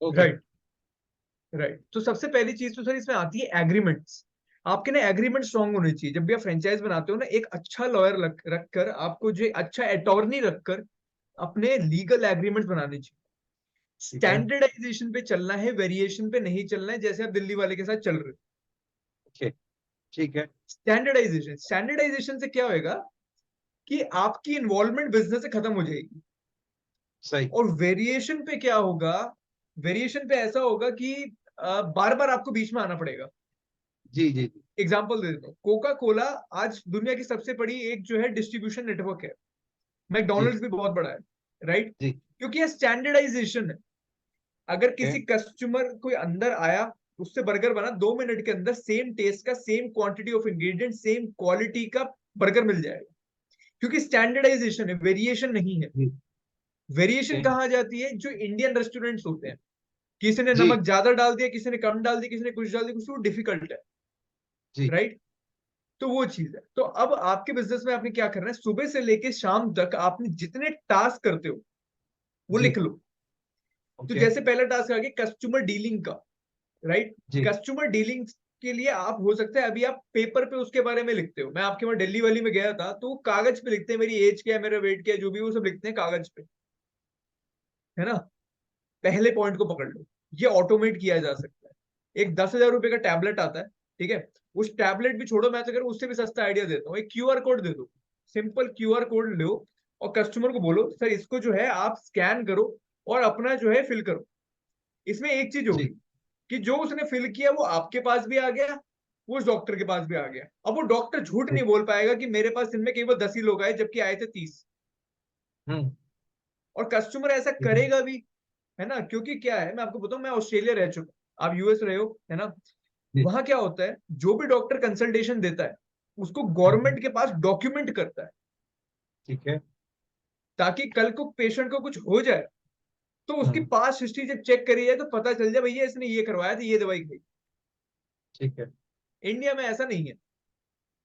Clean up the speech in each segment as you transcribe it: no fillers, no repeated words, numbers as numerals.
Okay. Right. Right, तो सबसे पहली चीज तो सर इसमें आती है एग्रीमेंट्स। आपके ना एग्रीमेंट स्ट्रांग होने चाहिए। जब भी आप फ्रेंचाइज बनाते हो ना, एक अच्छा लॉयर रखकर, आपको जो अच्छा अटॉर्नी रखकर अपने लीगल एग्रीमेंट बनाने चाहिए। ठीक है। स्टैंडर्डाइजेशन पे चलना है, वेरिएशन पे नहीं चलना है, जैसे आप दिल्ली वाले के साथ चल रहे हो। ओके। ठीक है। स्टैंडर्डाइजेशन, स्टैंडर्डाइजेशन से क्या होएगा कि आपकी इन्वॉल्वमेंट बिजनेस से खत्म हो जाएगी। सही। और वेरिएशन पे क्या होगा, वेरिएशन पे ऐसा होगा कि बार बार आपको बीच में आना पड़ेगा। जी जी जी। एग्जाम्पल दे देता हूँ, कोका कोला आज दुनिया की सबसे बड़ी एक जो है डिस्ट्रीब्यूशन नेटवर्क है। जी मैकडोनल्ड्स भी बहुत बड़ा है। राइट, जी। क्योंकि ये स्टैंडर्डाइजेशन है। अगर ओके। किसी कस्टमर कोई अंदर आया, उससे बर्गर बना 2 मिनट के अंदर, सेम टेस्ट का, same quantity of ingredient, same quality का बर्गर मिल जाएगा। क्योंकि स्टैंडर्डाइजेशन है, वेरिएशन नहीं है। जी। Variation okay. कहाँ आ जाती है, जो इंडियन रेस्टोरेंट्स होते हैं, किसी ने जी नमक ज्यादा डाल दिया, किसी ने कम डाल दिया, किसी ने कुछ डाल दिया, कुछ, वो डिफिकल्ट है। जी। राइट, तो वो चीज है। तो अब आपके बिजनेस में आपने क्या करना है, सुबह से लेके शाम तक आपने जितने टास्क करते हो वो जी। लिख लो। तो ओके। जैसे पहला टास्क आ गया कस्टमर डीलिंग का। राइट, जी। कस्टमर डीलिंग के लिए आप हो सकता है अभी आप पेपर पे उसके बारे में लिखते हो। मैं आपके वहां दिल्ली वाली में गया था, तो वो कागज पे लिखते हैं, मेरी एज क्या है, मेरा वेट क्या है, जो भी वो सब लिखते हैं कागज पे। है ना, पहले पॉइंट को पकड़ लो। ये ऑटोमेट किया जा सकता है। एक 10,000 रुपए का टैबलेट आता है, ठीक है। उस टैबलेट भी छोड़ो, मैं तो अगर उससे भी सस्ता आइडिया देता हूँ, एक क्यूआर कोड दे दो। सिंपल क्यूआर कोड लो और कस्टमर को बोलो सर इसको जो है आप स्कैन करो और अपना जो है फिल करो। इसमें एक चीज होगी जी कि जो उसने फिल किया वो आपके पास भी आ गया, वो उस डॉक्टर के पास भी आ गया। अब वो डॉक्टर झूठ जी। नहीं बोल पाएगा कि मेरे पास इनमें केवल 10 ही लोग आए जबकि आए थे 30। हम्म। और कस्टमर ऐसा ठीक है। करेगा भी। है ना, क्योंकि क्या है, मैं आपको बताऊं, मैं ऑस्ट्रेलिया रह चुका, आप यूएस रहे हो, है ना। जी। वहां क्या होता है, जो भी डॉक्टर कंसल्टेशन देता है उसको हम्म। गवर्नमेंट के पास डॉक्यूमेंट करता है, ठीक है। ताकि कल को पेशेंट को कुछ हो जाए तो उसकी हम्म। पास्ट हिस्ट्री जब चेक करी जाए तो पता चल जाए भैया इसने ये करवाया था, ये दवाई खाई। ठीक है। इंडिया में ऐसा नहीं है।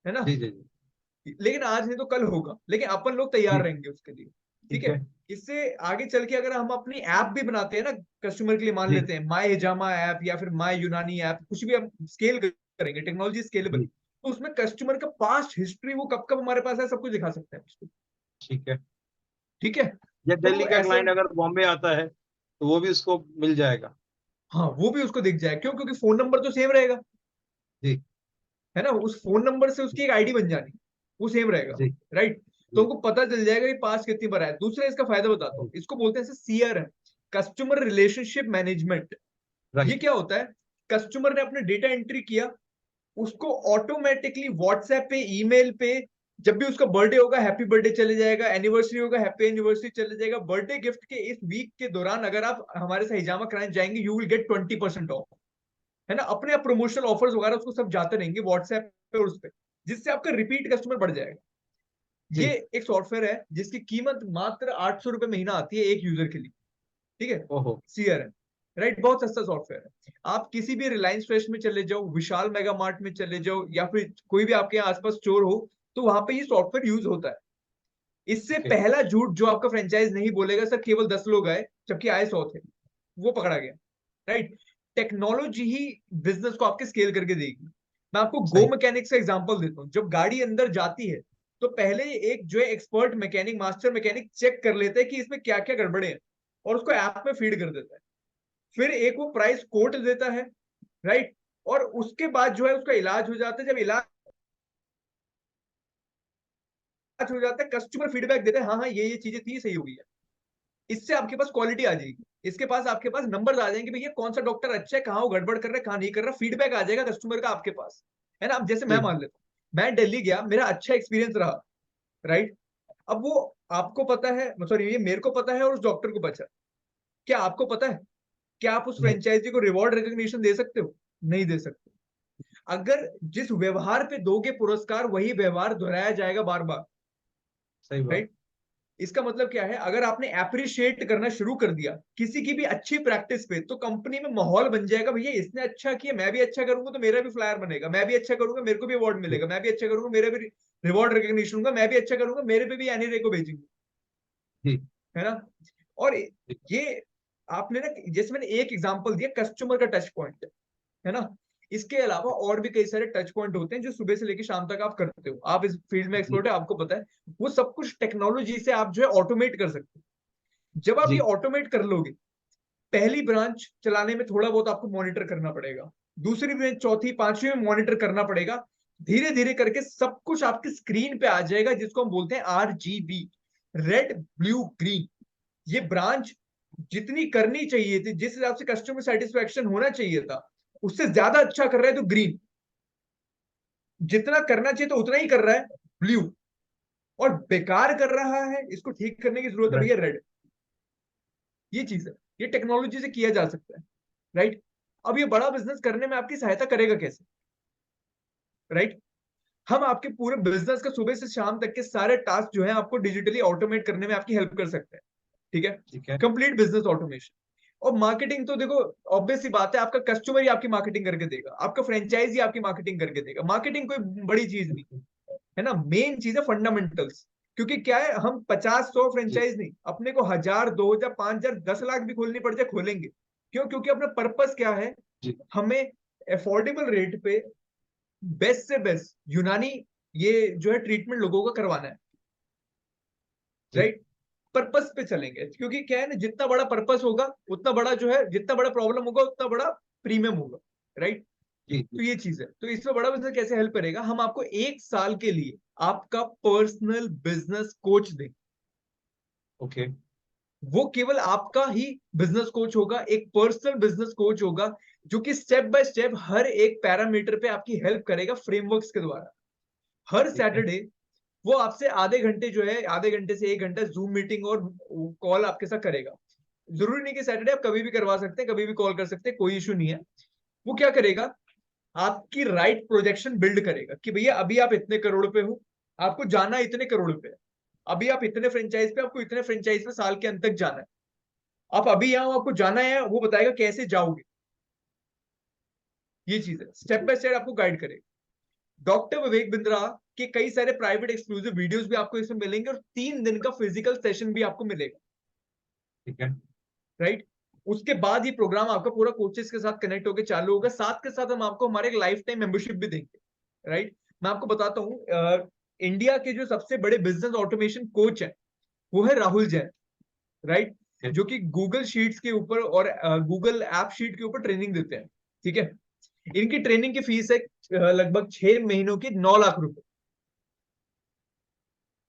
है ना, जी जी जी। लेकिन आज नहीं तो कल होगा, लेकिन अपन लोग तैयार जी। रहेंगे उसके लिए। ठीक ठीक है। है। इससे आगे चल के अगर हम अपनी ऐप भी बनाते हैं ना, कस्टमर के लिए मान जी लेते हैं माई हिजामा ऐप या फिर माई यूनानी ऐप, कुछ भी हम स्केल करेंगे, टेक्नोलॉजी स्केलेबल, जी। तो उसमें कस्टमर का पास्ट हिस्ट्री वो कब कब हमारे पास है सब कुछ दिखा सकते हैं उसको। ठीक है। ठीक है, या दिल्ली तो का ऐसे, क्लाइंट अगर बॉम्बे आता है तो वो भी उसको मिल जाएगा। हाँ वो भी उसको दिख जाए, क्यों, क्योंकि फोन नंबर तो सेम रहेगा। जी है ना, उस फोन नंबर से उसकी एक आईडी बन जानी, वो सेम रहेगा। जी राइट, तो जी। उनको पता चल जाएगा कि पास कितनी बार आया। दूसरा इसका फायदा बताता हूँ, जी। इसको बोलते हैं सीआरएम, कस्टमर रिलेशनशिप मैनेजमेंट। ये राइट। क्या होता है, कस्टमर ने अपने डेटा एंट्री किया, उसको ऑटोमेटिकली व्हाट्सएप पे, ईमेल पे, जब भी उसका बर्थडे होगा हैप्पी बर्थडे चले जाएगा, एनिवर्सरी होगा हैप्पी एनिवर्सरी चले जाएगा। बर्थडे गिफ्ट के इस वीक के दौरान अगर आप हमारे से हिजामा कराने जाएंगे यू विल गेट 20% ऑफ। है ना, अपने आप प्रमोशनल ऑफर्स वगैरह उसको सब जाते रहेंगे व्हाट्सएप पे और उस पे, जिससे आपका रिपीट कस्टमर बढ़ जाएगा। ये जी। एक सॉफ्टवेयर है जिसकी कीमत मात्र 800 रुपए महीना आती है एक यूजर के लिए। ठीक है, ओहो। सीआरएम। राइट, बहुत सस्ता सॉफ्टवेयर है। आप किसी भी रिलायंस फ्रेश में चले जाओ, विशाल मेगा मार्ट में चले जाओ, या फिर कोई भी आपके यहाँ आसपास स्टोर हो, तो वहां पे ये सॉफ्टवेयर यूज होता है। इससे ओके। पहला झूठ जो आपका फ्रेंचाइज नहीं बोलेगा सर केवल 10 लोग आए जबकि आए 100 थे, वो पकड़ा गया। राइट, टेक्नोलॉजी ही बिजनेस को आपके स्केल करके देगी। मैं आपको गो सही। मैकेनिक्स का एग्जांपल देता हूँ। जब गाड़ी अंदर जाती है तो पहले एक जो है expert mechanic, master mechanic check कर लेते हैं कि इसमें क्या क्या गड़बड़े हैं और उसको ऐप में फीड कर देता है। फिर एक वो प्राइस कोट देता है। राइट, और उसके बाद जो है उसका इलाज हो जाता है। जब इलाज हो जाता है कस्टमर फीडबैक देता है, हाँ हाँ ये चीजें थी, सही हो गई है। इससे आपके पास क्वालिटी आ जाएगी, इसके पास आपके पास नंबर आ जाएंगे भैया कौन सा डॉक्टर अच्छा है, कहाँ वो गड़बड़ कर रहा है, कहाँ नहीं कर रहा, फीडबैक आ जाएगा कस्टमर का आपके पास। है ना, अब जैसे मैं जी। मान लेता हूँ, मैं दिल्ली गया, मेरा अच्छा एक्सपीरियंस रहा। राइट, अब वो आपको पता है, सॉरी ये मेरे को पता है और उस डॉक्टर को बचा, क्या आपको पता है, क्या आप उस नहीं। फ्रेंचाइजी को रिवॉर्ड रिकॉग्निशन दे सकते हो? नहीं दे सकते। अगर जिस व्यवहार पे दोगे पुरस्कार वही व्यवहार दोहराया जाएगा बार बार। सही बात। राइट, इसका मतलब क्या है, अगर आपने अप्रिशिएट करना शुरू कर दिया किसी की भी अच्छी प्रैक्टिस पे, तो कंपनी में माहौल बन जाएगा, भैया इसने अच्छा किया, मैं भी अच्छा करूंगा तो मेरा भी फ्लायर बनेगा, मैं भी अच्छा करूंगा मेरे को भी अवार्ड जी मिलेगा, मैं भी अच्छा करूंगा मेरे भी रिवॉर्ड रिकॉग्निशन होगा, मैं भी अच्छा करूंगा मेरे पे भी एनी रे को भेजेंगे। जी है ना, और जी। ये आपने ना, जैसे मैंने एक एग्जांपल दिया कस्टमर का टच पॉइंट, है ना, इसके अलावा और भी कई सारे टच पॉइंट होते हैं जो सुबह से लेकर शाम तक आप करते हो। आप इस फील्ड में जी एक्सपर्ट है, आपको पता है, वो सब कुछ टेक्नोलॉजी से आप जो है ऑटोमेट कर सकते हो। जब आप ये जी ऑटोमेट कर लोगे, पहली ब्रांच चलाने में थोड़ा बहुत आपको मॉनिटर करना पड़ेगा, दूसरी ब्रांच, चौथी, पांचवी में मॉनिटर करना पड़ेगा, धीरे धीरे करके सब कुछ आपकी स्क्रीन पे आ जाएगा, जिसको हम बोलते हैं RGB, रेड ब्लू ग्रीन। ये ब्रांच जितनी करनी चाहिए थी, जिस हिसाब से कस्टमर सेटिस्फेक्शन होना चाहिए था, उससे ज्यादा अच्छा कर रहा है तो ग्रीन, जितना करना चाहिए तो उतना ही कर रहा है ब्लू, और बेकार कर रहा है, इसको ठीक करने की जरूरत है right, भैया रेड। ये चीज है, ये टेक्नोलॉजी से किया जा सकता है, राइट। अब ये बड़ा बिजनेस करने में आपकी सहायता करेगा कैसे, राइट। हम आपके पूरे बिजनेस का सुबह से शाम तक के सारे टास्क जो है आपको डिजिटली ऑटोमेट करने में आपकी हेल्प कर सकते हैं, ठीक है। ठीक है। Complete business automation. और मार्केटिंग तो देखो, ऑब्वियस सी बात है, आपका कस्टमर ही आपकी मार्केटिंग करके देगा, आपका फ्रेंचाइजी आपकी मार्केटिंग करके देगा। मार्केटिंग कोई बड़ी चीज नहीं है ना, मेन चीज है फंडामेंटल्स। क्योंकि क्या है, हम 50-100 जी फ्रेंचाइज नहीं, अपने को 1000, 2000, 5000, 10 लाख भी खोलनी पड़ जाए खोलेंगे। क्यों? क्योंकि अपना पर्पस क्या है, जी हमें अफोर्डेबल रेट पे बेस्ट से बेस्ट यूनानी ये जो है ट्रीटमेंट लोगों का करवाना है, जी राइट। पर्पस पे चलेंगे, क्योंकि क्या है ना, जितना बड़ा पर्पस होगा उतना बड़ा जो है, जितना बड़ा प्रॉब्लम होगा उतना बड़ा प्रीमियम होगा, राइट। जी तो जी। ये चीज है, तो इसमें बड़ा बिजनेस कैसे हेल्प करेगा, हम आपको 1 साल के लिए आपका पर्सनल बिजनेस कोच दें। ओके। वो केवल आपका ही बिजनेस कोच होगा, एक पर्सनल बिजनेस कोच होगा, जो कि स्टेप बाय स्टेप हर एक पैरामीटर पे आपकी हेल्प करेगा फ्रेमवर्क्स के द्वारा। हर ठीक है। सैटरडे वो आपसे आधे घंटे जो है, आधे घंटे से 1 घंटा जूम मीटिंग और कॉल आपके साथ करेगा। जरूरी नहीं कि सैटरडे, आप कभी भी करवा सकते हैं, कभी भी कॉल कर सकते हैं, कोई इशू नहीं है। वो क्या करेगा, आपकी राइट प्रोजेक्शन बिल्ड करेगा कि भैया अभी आप इतने करोड़ पे हो, आपको जाना इतने करोड़ पे है। अभी आप इतने फ्रेंचाइज पे, आपको इतने फ्रेंचाइज पे साल के अंत तक जाना है। आप अभी यहाँ हो, आपको जाना है, वो बताएगा कैसे जाओगे। ये चीज है, स्टेप जी बाय स्टेप आपको गाइड करेगा। डॉक्टर विवेक बिंद्रा के कई सारे प्राइवेट एक्सक्लूसिव वीडियोस भी आपको इसमें मिलेंगे, और 3 दिन का फिजिकल सेशन भी आपको मिलेगा, ठीक है। राइट। उसके बाद ये प्रोग्राम आपका पूरा कोचेस के साथ कनेक्ट होकर चालू होगा। साथ के साथ हम आपको हमारे एक लाइफ टाइम मेंबरशिप भी देंगे, राइट। मैं आपको बताता हूँ, इंडिया के जो सबसे बड़े बिजनेस ऑटोमेशन कोच है वो है राहुल जैन, राइट, ठीक जो कि गूगल शीट्स के ऊपर और गूगल ऐप शीट के ऊपर ट्रेनिंग देते हैं, ठीक है। इनकी ट्रेनिंग की फीस है लगभग 6 महीनों की 9 लाख रुपए।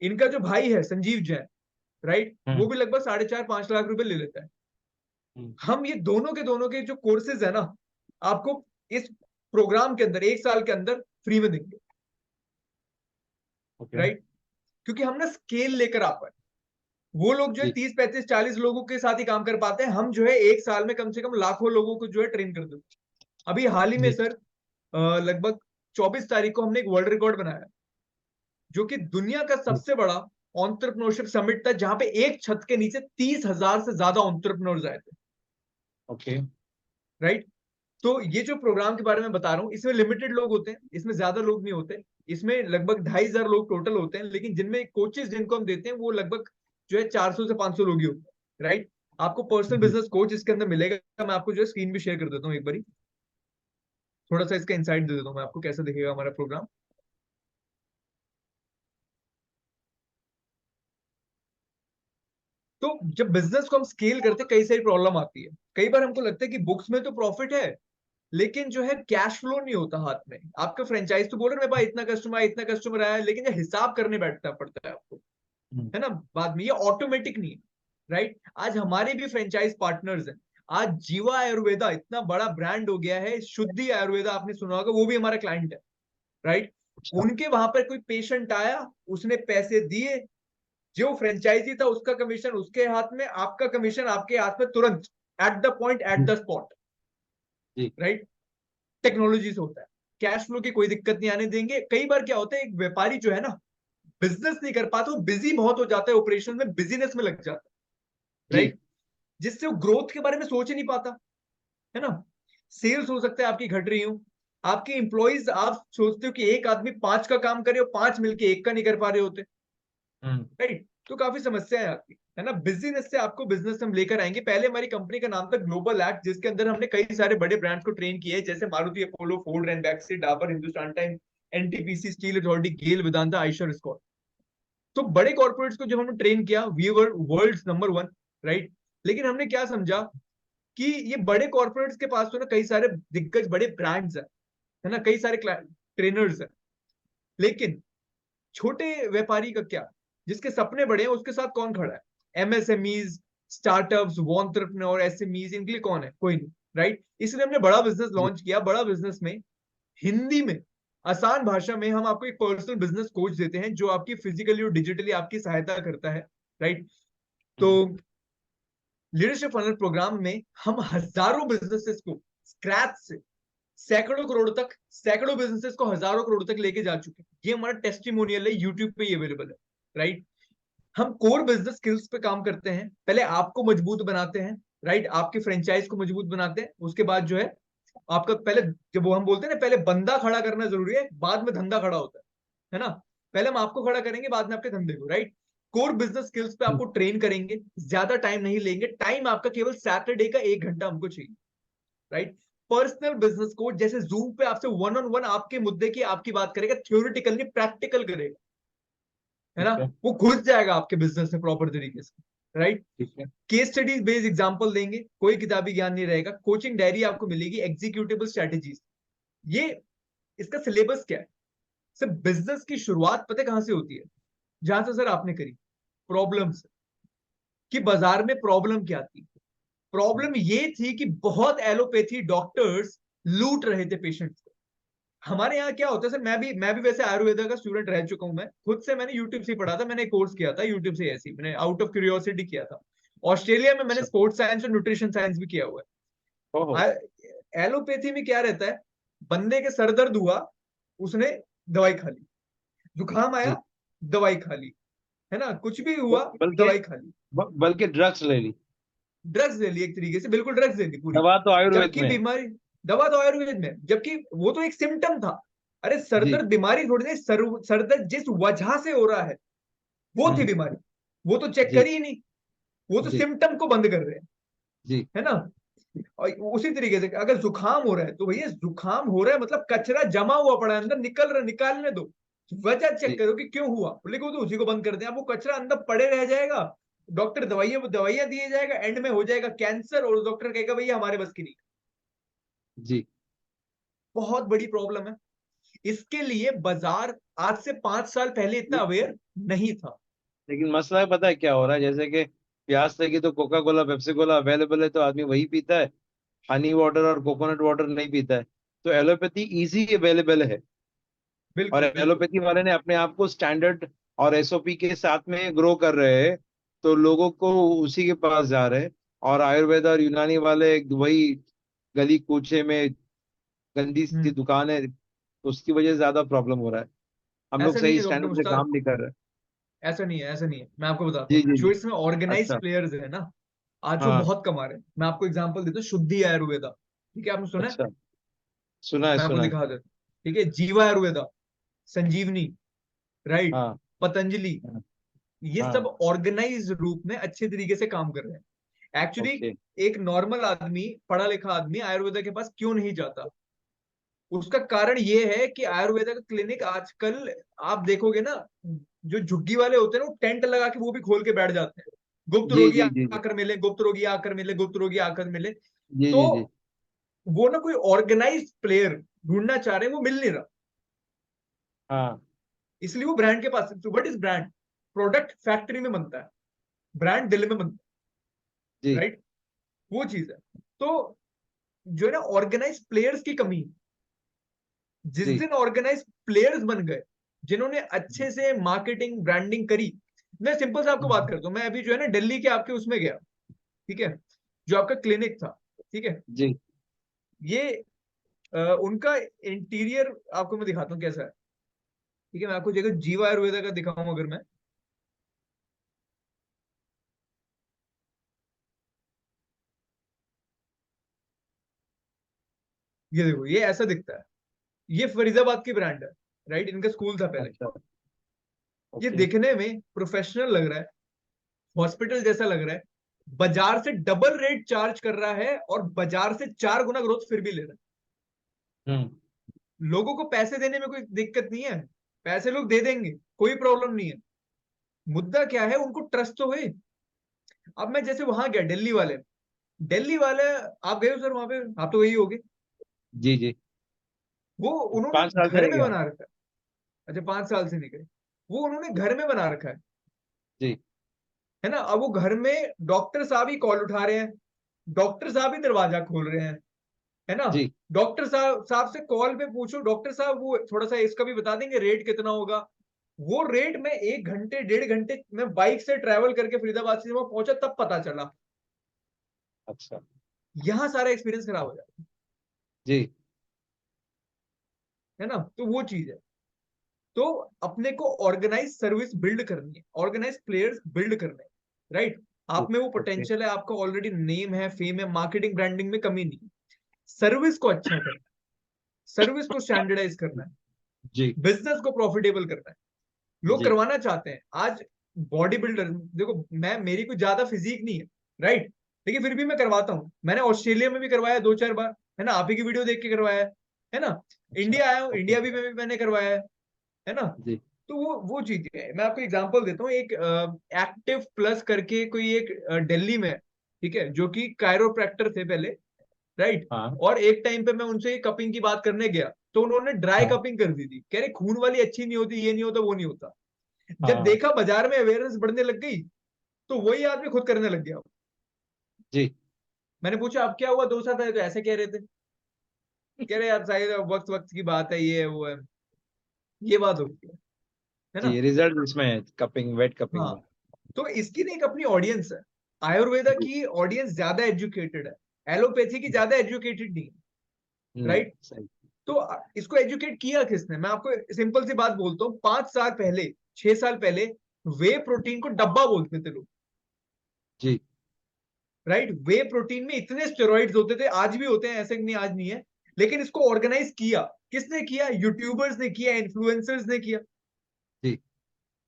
इनका जो भाई है संजीव जैन, राइट, वो हम्म भी लगभग 4.5-5 लाख रुपए ले लेता है। हम्म। हम ये दोनों के जो कोर्सेज है ना, आपको इस प्रोग्राम के अंदर 1 साल के अंदर फ्री में देंगे, ओके। राइट। क्योंकि हम ना स्केल लेकर आ पाए। वो लोग जो है जी 30-35-40 लोगों के साथ ही काम कर पाते हैं, हम जो है 1 साल में कम से कम लाखों लोगों को जो है ट्रेन कर देते। अभी हाल ही में जी। सर, लगभग 24 तारीख को हमने एक वर्ल्ड रिकॉर्ड बनाया, जो कि दुनिया का जी, सबसे बड़ा ऑन्टरप्रनोरशिप समिट था, जहां पे एक छत के नीचे 30,000 से ज्यादा ऑन्टरप्रनोर्स आए थे, ओके। राइट। तो ये जो प्रोग्राम के बारे में बता रहा हूँ, इसमें लिमिटेड लोग होते हैं, इसमें ज्यादा लोग नहीं होते। इसमें लगभग 2,500 लोग टोटल होते हैं, लेकिन जिनमें कोचेस जिनको हम देते हैं वो लगभग जो है 400 से 500 लोग ही होते हैं, राइट। आपको पर्सनल जी बिजनेस कोच इसके अंदर मिलेगा। मैं आपको जो है स्क्रीन भी शेयर कर देता हूँ एक बारी, थोड़ा सा इसका इंसाइट दे देता हूँ मैं आपको, कैसा दिखेगा हमारा प्रोग्राम। तो जब बिजनेस को हम स्केल करते हैं, कई सारी प्रॉब्लम आती है। कई बार हमको लगता है कि बुक्स में तो प्रॉफिट है, लेकिन जो है कैश फ्लो नहीं होता हाथ में। आपका फ्रेंचाइज तो बोल रहे हैं भाई इतना कस्टमर आया, इतना कस्टमर आया, लेकिन ये हिसाब करने बैठना पड़ता है आपको, हम्म, है ना। बाद में ये ऑटोमेटिक नहीं है, राइट। आज हमारे भी फ्रेंचाइज पार्टनर्स हैं। आज जीवा आयुर्वेदा इतना बड़ा ब्रांड हो गया है, शुद्धि आयुर्वेदा आपने सुना होगा, वो भी हमारा क्लाइंट है, राइट। अच्छा। उनके वहां पर कोई पेशेंट आया, उसने पैसे दिए, जो फ्रेंचाइजी था उसका कमीशन उसके हाथ में, आपका कमीशन आपके हाथ में, तुरंत, एट द पॉइंट, एट जी द स्पॉट, जी राइट। टेक्नोलॉजी से होता है। कैश फ्लो की कोई दिक्कत नहीं आने देंगे। कई बार क्या होता है, एक व्यापारी जो है ना, बिजनेस नहीं कर पाता, वो बिजी बहुत हो जाता है, ऑपरेशन में, बिजीनेस में लग जाता है, जी। राइट। जिससे वो ग्रोथ के बारे में सोच ही नहीं पाता, है ना। सेल्स हो सकता है आपकी घट रही हो, आपके इंप्लॉइज, आप सोचते हो कि एक आदमी 5 का काम करे और 5 मिलके 1 का नहीं कर पा रहे होते, हम्म। राइट। तो काफी समस्याएं आती है ना। बिजनेस से आपको बिजनेस हम लेकर आएंगे। पहले हमारी कंपनी का नाम था ग्लोबल एक्ट, जिसके अंदर हमने कई सारे बड़े ब्रांड्स को ट्रेन किया है, जैसे Maruti, Apollo, Ford, Ranbaxy, Dabur, Hindustan time, NTPC, steel authority, GAIL, Vedanta, Eicher, Scott. तो बड़े कॉर्पोरेट्स को जब हमने ट्रेन किया, we were world's number 1, right. लेकिन हमने क्या समझा कि ये बड़े कॉर्पोरेट्स के पास तो ना कई सारे दिग्गज बड़े ब्रांड्स है ना, कई सारे ट्रेनर्स है, लेकिन छोटे व्यापारी का क्या, जिसके सपने बड़े हैं, उसके साथ कौन खड़ा है? एमएसएमईज, स्टार्टअप्स, एंटरप्रेन्योर, एसएमईज, इनके लिए कौन है? कोई नहीं, राइट। इसलिए हमने बड़ा बिजनेस जी लॉन्च किया। बड़ा बिजनेस में हिंदी में, आसान भाषा में हम आपको एक पर्सनल बिजनेस कोच देते हैं, जो आपकी फिजिकली और डिजिटली आपकी सहायता करता है, राइट। तो लीडरशिप फनल प्रोग्राम में हम हजारों बिजनेसेस को स्क्रैच से सैकड़ों करोड़ तक, सैकड़ों बिजनेसेस को हजारों करोड़ तक लेके जा चुके हैं। ये हमारा टेस्टिमोनियल है, यूट्यूब पे ही अवेलेबल है, राइट। हम कोर बिजनेस स्किल्स पे काम करते हैं। पहले आपको मजबूत बनाते हैं, राइट, आपकी फ्रेंचाइज को मजबूत बनाते हैं। उसके बाद जो है आपका पहले, जब वो हम बोलते हैं ना, पहले बंदा खड़ा करना जरूरी है, बाद में धंधा खड़ा होता है ना। पहले हम आपको खड़ा करेंगे, बाद में आपके धंधे को, राइट। कोर बिजनेस स्किल्स पे आपको ट्रेन करेंगे, ज्यादा टाइम नहीं लेंगे। टाइम आपका केवल सैटरडे का 1 घंटा हमको चाहिए, राइट। पर्सनल बिजनेस कोच जैसे जूम पे आपसे वन ऑन वन आपके मुद्दे की आपकी बात करेगा, थ्योरेटिकल नहीं प्रैक्टिकल करेगा, है ना। ठीक है। वो घुस जाएगा आपके बिजनेस में प्रॉपर तरीके से, राइट। ठीक है। केस स्टडीज बेस्ड एग्जांपल देंगे, कोई किताबी ज्ञान नहीं रहेगा। कोचिंग डायरी आपको मिलेगी, एग्जीक्यूटिबल स्ट्रेटेजीज। ये इसका सिलेबस क्या है? सर, बिजनेस की शुरुआत पता है कहां से होती है? जहां से सर आपने करी, प्रॉब्लम से। कि बाजार में प्रॉब्लम क्या थी? प्रॉब्लम ये थी कि बहुत एलोपैथी डॉक्टर्स लूट रहे थे पेशेंट्स को। हमारे यहाँ क्या होता है सर, मैं भी वैसे आयुर्वेदा का स्टूडेंट रह चुका हूं। मैं खुद से, मैंने यूट्यूब से पढ़ा था, मैंने कोर्स किया था यूट्यूब से, ऐसी मैंने आउट ऑफ क्यूरियोसिटी किया था। ऑस्ट्रेलिया में मैंने अच्छा। स्पोर्ट्स साइंस और न्यूट्रिशन साइंस भी किया हुआ ओहो। है। एलोपैथी में क्या रहता है? बंदे के सर दर्द हुआ, उसने दवाई खा ली। जुकाम आया, जी। दवाई खा ली, है ना। कुछ भी हुआ, बल्कि दवाई खा ली, बल्कि ड्रग्स ले ली। ड्रग्स ले ली, एक तरीके से बिल्कुल ड्रग्स ले ली पूरी। दवा तो आयुर्वेद जबकि में है। बीमारी, दवा तो आयुर्वेद में, जबकि वो तो एक सिम्टम था। अरे जी। सरदर्द बीमारी थोड़ी नहीं, सरदर्द जिस वजह से हो रहा है वो थी हम्म। बीमारी। वो तो चेक जी। करी ही नहीं, वो तो जी। सिम्टम को बंद कर रहे हैं, जी। है ना। और उसी तरीके से अगर जुकाम हो रहा है, तो भैया जुकाम हो रहा है मतलब कचरा जमा हुआ पड़ा है अंदर, निकल रहा, निकालने दो। वजह चेक जी। करो कि क्यों हुआ, बोले को तो उसी को बंद कर दें। अब वो कचरा अंदर पड़े रह जाएगा, डॉक्टर दवाइयां दवाइयां दिए जाएगा, एंड में हो जाएगा कैंसर, और डॉक्टर कहेगा भैया हमारे बस की नहीं। जी। बहुत बड़ी प्रॉब्लम है। इसके लिए बाजार आज से 5 साल पहले इतना अवेयर नहीं था। लेकिन मसला है, पता है क्या हो रहा है? जैसे कि प्यास लगी तो Coca Cola, Pepsi Cola available है तो आदमी वही पीता है। हनी वाटर और कोकोनट वाटर नहीं पीता है। तो एलोपैथी इजी अवेलेबल है। और बिल्कुल बिल्कुल। एलोपैथी वाले ने अपने आप को स्टैंडर्ड और एसओपी के साथ में ग्रो कर रहे हैं। तो लोगों को उसी के पास जा रहे हैं। और आयुर्वेद और यूनानी वाले वही गली कूचे में गंदी सी हम्म। दुकान है, तो उसकी वजह से ज्यादा प्रॉब्लम हो रहा है। हम लोग ऐसा नहीं सही है डॉक्टर स्टैंडर्ड से मुश्ताक, काम नहीं कर रहे। ऐसा नहीं है, ऐसा नहीं है। मैं आपको बताता जी हूँ, जी जो जी। इसमें ऑर्गेनाइज अच्छा। प्लेयर्स है ना, आज जो हाँ। बहुत कमा रहे हैं। मैं आपको एग्जांपल देता हूँ, शुद्धि आयुर्वेदा, ठीक है, आपने सुना है? अच्छा। सुना है मैं आपको सुना है। दिखा देता हूँ, ठीक है। जीवा आयुर्वेदा, संजीवनी, राइट, हाँ। पतंजलि, हाँ। ये सब हाँ। ऑर्गेनाइज रूप में अच्छे तरीके से काम कर रहे हैं। Actually okay. एक नॉर्मल आदमी, पढ़ा लिखा आदमी आयुर्वेदा के पास क्यों नहीं जाता? उसका कारण ये है कि आयुर्वेदा का क्लिनिक आजकल आप देखोगे ना, जो झुग्गी वाले होते हैं ना, वो टेंट लगा के वो भी खोल के बैठ जाते हैं। गुप्त जी रोगी जी जी जी। आकर मिले, गुप्त रोगी आकर मिले, गुप्त रोगी आकर मिले। जी तो जी जी। वो ना कोई ऑर्गेनाइज प्लेयर ढूंढना चाह रहे हैं, वो मिल नहीं रहा। हाँ। इसलिए वो ब्रांड के पास, what is brand? Product factory में बनता है, ब्रांड दिल में बनता है, जी राइट। वो चीज है। तो जो है ना, ऑर्गेनाइज प्लेयर्स की कमी है। जिस जी। दिन ऑर्गेनाइज प्लेयर्स बन गए, जिन्होंने अच्छे से मार्केटिंग ब्रांडिंग करी। मैं सिंपल से आपको बात करता हूँ, मैं अभी जो है ना दिल्ली के आपके उसमें गया, ठीक है, जो आपका क्लिनिक था, ठीक है। जी। ये उनका इंटीरियर आपको मैं दिखाता हूँ कैसा है, ठीक है। मैं आपको जगह जीवा आयुर्वेदा का दिखाऊं अगर मैं, ये देखो, ये ऐसा दिखता है। ये फरीदाबाद की ब्रांड है, राइट, इनका स्कूल था पहले। अच्छा। ये ओके। दिखने में प्रोफेशनल लग रहा है, हॉस्पिटल जैसा लग रहा है, बाजार से डबल रेट चार्ज कर रहा है और बाजार से 4 गुना ग्रोथ फिर भी ले रहा है। हम्म। लोगों को पैसे देने में कोई दिक्कत नहीं है, पैसे लोग दे देंगे, कोई प्रॉब्लम नहीं है। मुद्दा क्या है, उनको ट्रस्ट तो है। अब मैं जैसे वहां गया, दिल्ली वाले, आप गए हो सर वहां पे, आप तो वही होगे। जी जी। वो उन्होंने 5 साल से घर नहीं में गया। बना रखा है। अच्छा, 5 साल से नहीं गए। वो उन्होंने घर में बना रखा जी है ना। अब वो घर में डॉक्टर साहब ही कॉल उठा रहे हैं, डॉक्टर साहब ही दरवाजा खोल रहे हैं, है ना। जी। डॉक्टर साहब साहब से कॉल पे पूछो, डॉक्टर साहब वो थोड़ा सा इसका भी बता देंगे रेट कितना होगा। वो रेट में 1 घंटे 1.5 घंटे में बाइक से ट्रैवल करके फरीदाबाद से जब मैं पहुंचा तब पता चला। अच्छा। यहाँ सारा एक्सपीरियंस खराब हो जाता जी है ना। तो वो चीज है। तो अपने को ऑर्गेनाइज सर्विस बिल्ड करनी है, ऑर्गेनाइज प्लेयर्स बिल्ड करने हैं, राइट। जी। आप में वो ओके। पोटेंशियल है, आपका ऑलरेडी नेम है, फेम है, मार्केटिंग ब्रांडिंग में कमी नहीं है। सर्विस को अच्छा करना है, सर्विस को स्टैंडर्डाइज करना है, जी बिजनेस को प्रॉफिटेबल करना है। लोग जी। करवाना चाहते हैं आज। बॉडी बिल्डर देखो, मैं मेरी कोई ज्यादा फिजिक नहीं है, राइट, लेकिन फिर भी मैं करवाता हूँ। मैंने ऑस्ट्रेलिया में भी करवाया 2-4 बार, है ना, आप ही की वीडियो देख के करवाया है ना। अच्छा। इंडिया आया हूँ, ओके। इंडिया भी मैंने करवाया है ना। जी। तो वो चीज है। मैं आपको एग्जांपल देता हूँ, एक एक्टिव प्लस करके कोई एक दिल्ली में है, ठीक है, जो कि कायरोप्रैक्टर थे पहले, राइट। हाँ और एक टाइम पे मैं उनसे कपिंग की बात करने गया, तो उन्होंने ड्राई हाँ कपिंग कर दी थी, कह रहे खून वाली अच्छी नहीं होती, ये नहीं होता, वो नहीं होता। जब हाँ। देखा बाजार में अवेयरनेस बढ़ने लग गई, तो वही आदमी खुद करने लग गया। जी। मैंने पूछा अब क्या हुआ, 2 साल पहले तो ऐसे कह रहे थे। कह रहे यार शायद वक्त वक्त की बात है, ये है वो है, ये बात होती है ना। जी रिजल्ट इसमें है, कपिंग, वेट कपिंग हाँ, में। तो इसकी ना एक अपनी ऑडियंस है। आयुर्वेदा जी। की ऑडियंस ज्यादा एजुकेटेड है, एलोपैथी की ज्यादा एजुकेटेड नहीं है, राइट। सही। तो इसको एजुकेट किया किसने, मैं आपको सिंपल सी बात बोलता हूँ। 5 साल पहले, 6 साल पहले, वे प्रोटीन को डब्बा बोलते थे लोग, जी राइट। वे प्रोटीन में इतने स्टेरॉइड्स होते थे, आज भी होते हैं, ऐसे नहीं आज नहीं है। लेकिन इसको ऑर्गेनाइज किया किसने किया, यूट्यूबर्स ने किया, इन्फ्लुएंसर्स ने किया, जी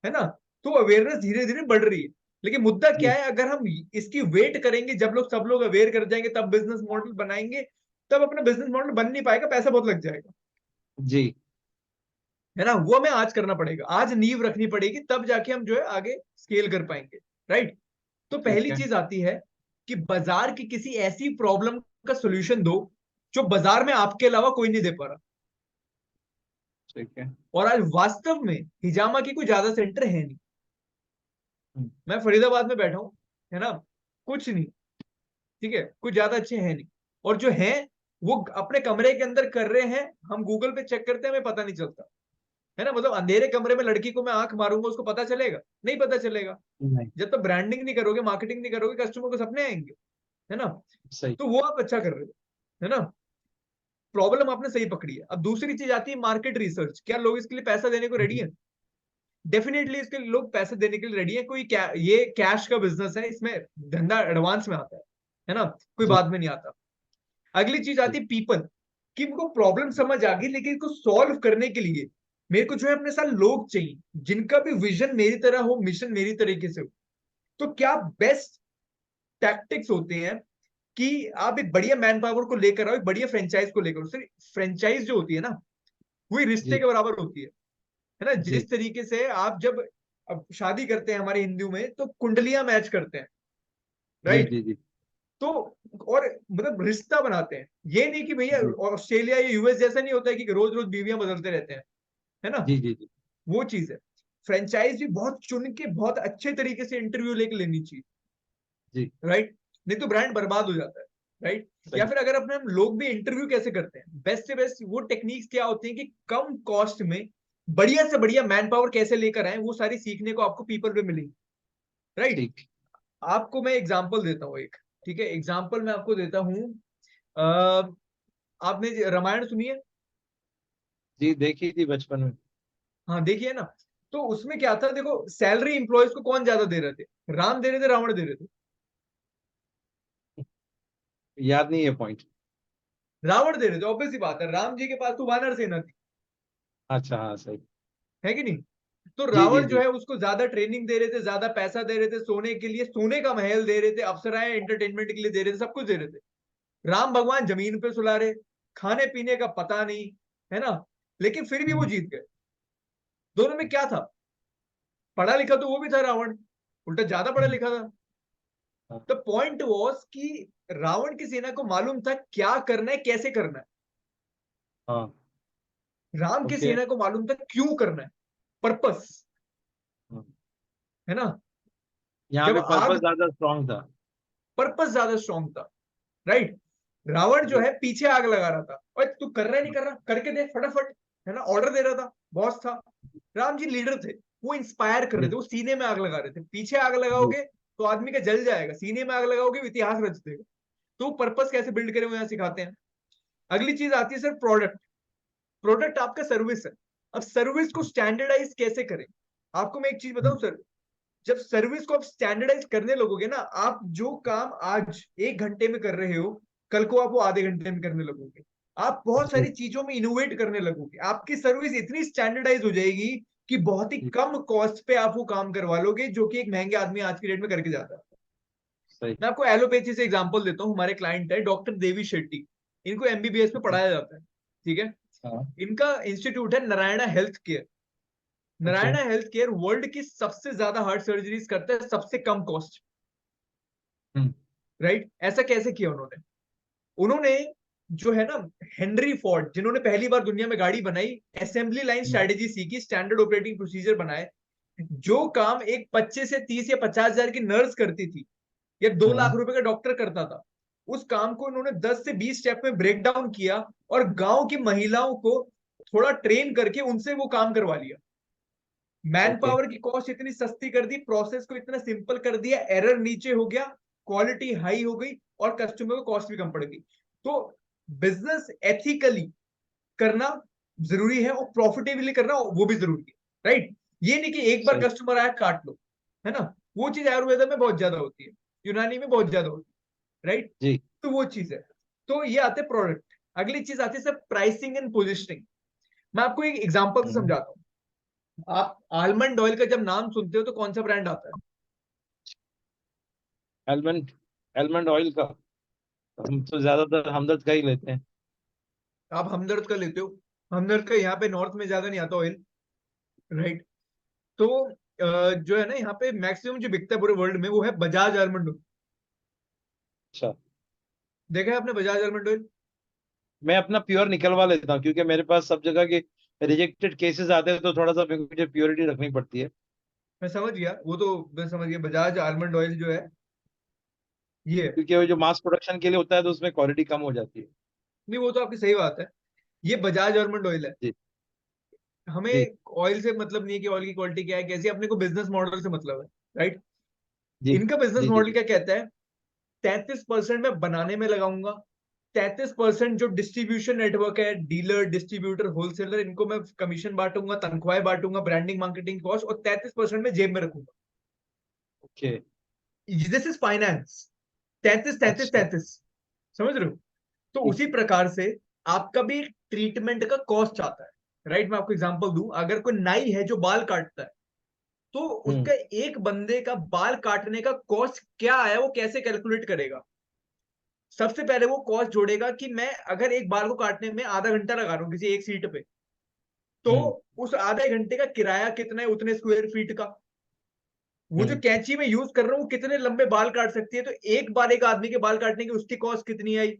है ना। तो अवेयरनेस धीरे धीरे बढ़ रही है। लेकिन मुद्दा क्या जी है, अगर हम इसकी वेट करेंगे जब लोग सब लोग अवेयर कर जाएंगे तब बिजनेस मॉडल बनाएंगे, तब अपना बिजनेस मॉडल बन नहीं पाएगा, पैसा बहुत लग जाएगा, जी। है ना। वो हमें आज करना पड़ेगा, आज नींव रखनी पड़ेगी, तब जाके हम जो है आगे स्केल कर पाएंगे, राइट। तो ठीक पहली है। चीज आती है कि बाजार की किसी ऐसी प्रॉब्लम का सोल्यूशन दो जो बाजार में आपके अलावा कोई नहीं दे पा रहा। ठीक है। और आज वास्तव में हिजामा की कोई ज्यादा सेंटर है नहीं। हम्म, मैं फरीदाबाद में बैठा हूं, है ना, कुछ नहीं, ठीक है, कुछ ज्यादा अच्छे हैं नहीं। और जो हैं वो अपने कमरे के अंदर कर रहे हैं, हम गूगल पे चेक करते हैं, हमें पता नहीं चलता, है ना। मतलब अंधेरे कमरे में लड़की को मैं आंख मारूंगा, उसको पता चलेगा? नहीं पता चलेगा। नहीं। जब तक ब्रांडिंग नहीं करोगे, मार्केटिंग नहीं करोगे, कस्टमर को सपने आएंगे, है ना। सही। तो वो आप अच्छा कर रहे हो, है ना। प्रॉब्लम आपने सही पकड़ी है। अब दूसरी चीज आती है मार्केट रिसर्च। क्या लोग इसके लिए पैसा देने को रेडी हम्म, है? डेफिनेटली इसके लिए लोग पैसे देने के लिए रेडी है। कोई ये कैश का बिजनेस है, इसमें धंधा एडवांस में आता है ना, कोई जी बाद में नहीं आता। अगली चीज जी आती है पीपल, कि उनको प्रॉब्लम समझ आ गई, लेकिन इसको सॉल्व करने के लिए मेरे को जो है अपने साथ लोग चाहिए जिनका भी विजन मेरी तरह हो, मिशन मेरी तरीके से हो। तो क्या बेस्ट टैक्टिक्स होते हैं कि आप एक बढ़िया मैन पावर को लेकर आओ, एक बढ़िया फ्रेंचाइज को लेकर। सिर्फ फ्रेंचाइज जो होती है ना, वही रिश्ते जी के बराबर होती है ना। जी जिस तरीके से आप जब अब शादी करते हैं हमारे हिंदू में, तो कुंडलियां मैच करते हैं, जी राइट। जी जी तो और मतलब रिश्ता बनाते हैं। ये नहीं कि भैया जी ऑस्ट्रेलिया या यूएस जैसा नहीं होता है कि रोज रोज बीवियां बदलते रहते हैं, है ना। जी जी जी वो चीज है। फ्रेंचाइज भी बहुत चुन के बहुत अच्छे तरीके से इंटरव्यू लेके लेनी चाहिए, जी। राइट। नहीं तो ब्रांड बर्बाद हो जाता है, राइट। या सही। फिर अगर अपने हम लोग भी इंटरव्यू कैसे करते हैं, बेस्ट से बेस्ट वो टेक्निक्स क्या होती हैं कि कम कॉस्ट में बढ़िया से बढ़िया मैन पावर कैसे लेकर आए, वो सारी सीखने को आपको पीपल पे मिलेगी, राइट। ठीक। आपको मैं एग्जांपल देता हूँ एक, ठीक है, एग्जांपल मैं आपको देता हूँ। अ, आपने रामायण सुनी है? जी देखी थी बचपन में। हाँ, देखिए ना। तो उसमें क्या था, देखो सैलरी इंप्लॉयज को कौन ज्यादा दे रहे थे, राम दे रहे थे, रावण दे रहे थे? याद नहीं है पॉइंट। रावण दे रहे थे, ऑब्वियस सी बात है, राम जी के पास तो वानर सेना थी, अच्छा हाँ सही। है कि नहीं। तो जी जी रावण जो जी। है उसको ज्यादा ट्रेनिंग दे रहे थे, ज्यादा पैसा दे रहे थे, सोने के लिए सोने का महल दे रहे थे, अप्सराएं एंटरटेनमेंट के लिए दे रहे थे, सब कुछ दे रहे थे। राम भगवान जमीन पे सुला रहे, खाने पीने का पता नहीं, है ना। लेकिन फिर भी वो हम्म, जीत गए। दोनों में क्या था? पढ़ा लिखा तो वो भी था रावण, उल्टा ज्यादा पढ़ा हम्म, लिखा था। हाँ द पॉइंट वॉज कि रावण की सेना को मालूम था क्या करना है, कैसे करना है। हाँ। राम की ओके। सेना को मालूम था क्यों करना है, पर्पस, हाँ, है ना। यहाँ जब पे पर्पस आग, ज्यादा स्ट्रांग था। पर्पस ज्यादा स्ट्रांग था, राइट। रावण जो जी। है पीछे आग लगा रहा था, और तू कर रहा है नहीं कर रहा, करके दे फटाफट, है ना, ऑर्डर दे रहा था, बॉस था। राम जी लीडर थे, वो इंस्पायर कर रहे जी थे, वो सीने में आग लगा रहे थे। पीछे आग जी। लगाओगे तो आदमी का जल जाएगा, सीने में आग लगाओगे इतिहास रच देगा। तो पर्पस कैसे बिल्ड करें वो यहाँ सिखाते हैं। अगली चीज आती है सर, प्रोडक्ट। प्रोडक्ट आपका सर्विस है। अब सर्विस को स्टैंडर्डाइज कैसे करें? आपको मैं एक चीज बताऊं हम्म, सर, जब सर्विस को आप स्टैंडर्डाइज करने लगोगे ना, आप जो काम आज 1 घंटे में कर रहे हो, कल को आप वो आधे घंटे में करने लगोगे। आप बहुत जी सारी चीजों में इनोवेट करने लगोगे, आपकी सर्विस इतनी स्टैंडर्डाइज हो जाएगी कि बहुत ही जी। कम कॉस्ट पे आप वो काम करवा लोगे जो कि एक महंगे आदमी आज की डेट में करके जाता है। सही। मैं आपको एलोपैथी से एग्जांपल देता हूँ। हमारे क्लाइंट है डॉक्टर देवी शेट्टी, इनको एमबीबीएस में पढ़ाया जाता है, ठीक है। हाँ। इनका इंस्टीट्यूट है Narayana health care. Okay. Narayana health care world की सबसे ज्यादा हार्ट सर्जरीज करता है, सबसे कम कॉस्ट, हम्म। राइट। ऐसा कैसे किया उन्होंने? उन्होंने जो है ना, हेनरी फोर्ड जिन्होंने पहली बार दुनिया में गाड़ी बनाई, असेंबली लाइन हम्म, स्ट्रेटेजी सीखी, स्टैंडर्ड ऑपरेटिंग प्रोसीजर बनाए। जो काम एक 25 से 30 या 50 हजार की नर्स करती थी, या 2 लाख हम्म, रुपए का डॉक्टर करता था, उस काम को उन्होंने 10 से 20 स्टेप में ब्रेक डाउन किया, और गांव की महिलाओं को थोड़ा ट्रेन करके उनसे वो काम करवा लिया। Man okay. पावर की कॉस्ट इतनी सस्ती कर दी, प्रोसेस को इतना सिंपल कर दिया, एरर नीचे हो गया, क्वालिटी हाई हो गई, और कस्टमर को कॉस्ट भी कम पड़ गई। तो बिजनेस एथिकली करना जरूरी है, और प्रॉफिटेबली करना वो भी जरूरी है, राइट। ये नहीं कि एक बार सही। कस्टमर आया काट लो, है ना। वो चीज आयुर्वेदा में बहुत ज्यादा होती है, यूनानी में बहुत ज्यादा होती है, राइट। जी। तो वो चीज है। तो ये आते प्रोडक्ट। अगली चीज आती है सर, प्राइसिंग एंड पोजिशनिंग। मैं आपको एक एग्जांपल से हम्म, समझाता हूँ। आप आलमंड ऑयल का जब नाम सुनते हो तो कौन सा ब्रांड आता है? एलमंड, एलमंड ऑयल का हम तो ज्यादातर हमदर्द का ही लेते हैं। आप हमदर्द का लेते हो। हमदर्द का यहाँ पे नॉर्थ में ज्यादा नहीं आता ऑयल, राइट। तो जो है ना, यहाँ पे मैक्सिमम जो बिकता है पूरे वर्ल्ड में वो है बजाज आलमंड ऑयल। अच्छा। देखा है आपने बजाज आलमंड ऑयल? मैं अपना प्योर निकलवा लेता हूँ क्योंकि मेरे पास सब जगह के रिजेक्टेड केसेस आते हैं, तो थोड़ा सा मुझे प्योरिटी रखनी पड़ती है। मैं समझ गया, वो तो मैं समझ गया, बजाज आलमंड ऑयल जो है ये है। क्योंकि वो जो मास प्रोडक्शन के लिए होता है तो उसमें क्वालिटी कम हो जाती है। नहीं, वो तो आपकी सही बात है। ये बजाज आलमंड ऑयल है। जी जी हमें ऑयल से मतलब नहीं है कि ऑयल की क्वालिटी क्या है कैसी, अपने को बिजनेस मॉडल से मतलब है, राइट। जी इनका बिजनेस जी जी। मॉडल जी क्या कहता है? 33% मैं बनाने में लगाऊंगा, 33% जो डिस्ट्रीब्यूशन नेटवर्क है, डीलर डिस्ट्रीब्यूटर होलसेलर, इनको मैं कमीशन बांटूंगा, तनख्वाहें बांटूंगा, ब्रांडिंग मार्केटिंग कॉस्ट, और 33% में जेब में रखूंगा। ओके। This is finance. 33 33 अच्छा। 33, समझ रहे हो? तो ठीक उसी है। प्रकार से आपका भी ट्रीटमेंट का कॉस्ट आता है, राइट। मैं आपको एग्जांपल दूं, अगर कोई नाई है जो बाल काटता है, तो हम्म। उसका एक बंदे का बाल काटने का कॉस्ट क्या आया, वो कैसे कैलकुलेट करेगा? सबसे पहले वो कॉस्ट जोड़ेगा कि मैं अगर एक बाल को काटने में आधा घंटा लगा रहा हूँ किसी एक सीट पे, तो हम्म। उस आधे घंटे का किराया कितना है, उतने स्क्वायर फीट का। वो जो हम्म। कैंची में यूज कर रहा हूँ वो कितने लंबे बाल काट सकती है, तो एक बार एक आदमी के बाल काटने की उसकी कॉस्ट कितनी आई।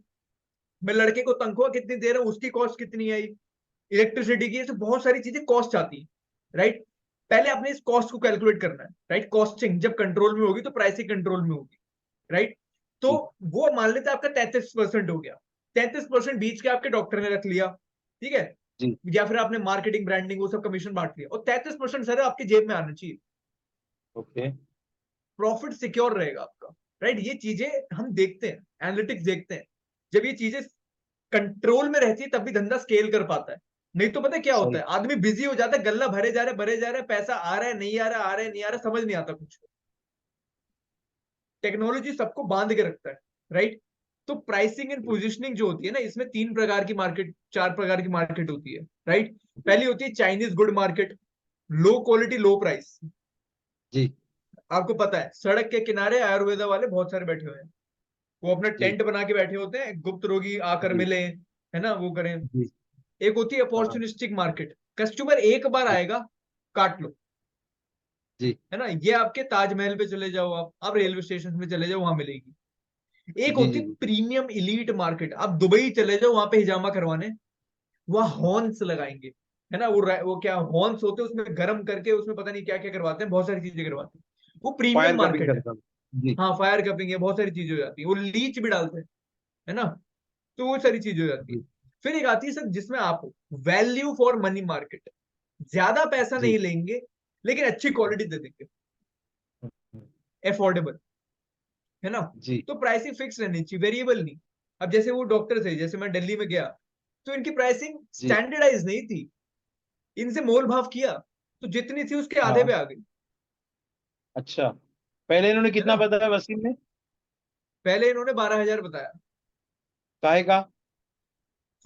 मैं लड़के को तनख्वाह कितनी दे रहा हूँ, उसकी कॉस्ट कितनी आई। इलेक्ट्रिसिटी की, तो बहुत सारी चीजें कॉस्ट आती है, राइट। पहले अपने इस कॉस्ट को कैलकुलेट करना है, राइट। कॉस्टिंग जब कंट्रोल में होगी तो प्राइसिंग कंट्रोल में होगी, राइट। तो जी वो मान लेते हैं आपका 33% हो गया। 33% बीच के आपके डॉक्टर ने रख लिया, ठीक है। जी। या फिर आपने मार्केटिंग ब्रांडिंग वो सब कमीशन बांट लिया, और 33% सर आपकी जेब में आना चाहिए। ओके। प्रॉफिट सिक्योर रहेगा आपका, राइट। ये चीजें हम देखते हैं, एनालिटिक्स देखते हैं। जब ये चीजें कंट्रोल में रहती है तब भी धंधा स्केल कर पाता है। नहीं तो पता है क्या होता सही। है, आदमी बिजी हो जाता है, गल्ला भरे जा रहा है, भरे जा रहा है, पैसा आ रहा है नहीं आ रहा, आ रहा है नहीं आ रहा, समझ नहीं आता कुछ। टेक्नोलॉजी सबको बांध के रखता है, राइट। तो प्राइसिंग एंड पोजिशनिंग जो होती है ना, इसमें 3 प्रकार की मार्केट, 4 प्रकार की मार्केट होती है, राइट। जी पहली होती है Chinese good market, low quality low price. जी आपको पता है सड़क के किनारे आयुर्वेदा वाले बहुत सारे बैठे हुए हैं, वो अपना जी टेंट बना के बैठे होते हैं, गुप्त रोगी आकर जी मिले, है ना, वो करें। जी। एक होती है हाँ। अपॉर्चुनिस्टिक मार्केट, कस्टमर एक बार जी आएगा, काट लो, जी है ना। ये आपके ताजमहल पे चले जाओ, आप रेलवे स्टेशन में चले जाओ, वहां मिलेगी। एक जी होती जी है जी। प्रीमियम इलीट मार्केट, आप दुबई चले जाओ वहां पे हिजामा करवाने, वहां हॉर्न्स लगाएंगे, है ना, वो क्या हॉर्न्स होते हैं, उसमें गर्म करके उसमें पता नहीं क्या क्या करवाते हैं, बहुत सारी चीजें करवाते हैं, वो प्रीमियम फायर कपिंग मार्केट है। करता हूँ। जी हाँ, फायर कपिंग है, बहुत सारी चीजें हो जाती है, वो लीच भी डालते हैं, है ना। तो वो सारी चीजें हो जाती है। जी फिर एक आती है सर जिसमें आप वैल्यू फॉर मनी मार्केट, ज्यादा पैसा जी नहीं लेंगे लेकिन अच्छी क्वालिटी दे देंगे, अफोर्डेबल, है ना। जी तो प्राइसिंग फिक्स रहनी चाहिए, वेरिएबल नहीं। अब जैसे वो डॉक्टर थे, जैसे मैं दिल्ली में गया, तो इनकी प्राइसिंग जी। स्टैंडर्डाइज नहीं थी, इनसे मोल भाव किया तो जितनी थी उसके आधे पे हाँ। आ गई, अच्छा, पहले इन्होंने है ना। कितना बताया वसीम ने? पहले इन्होंने 12,000 बताया, काहे का?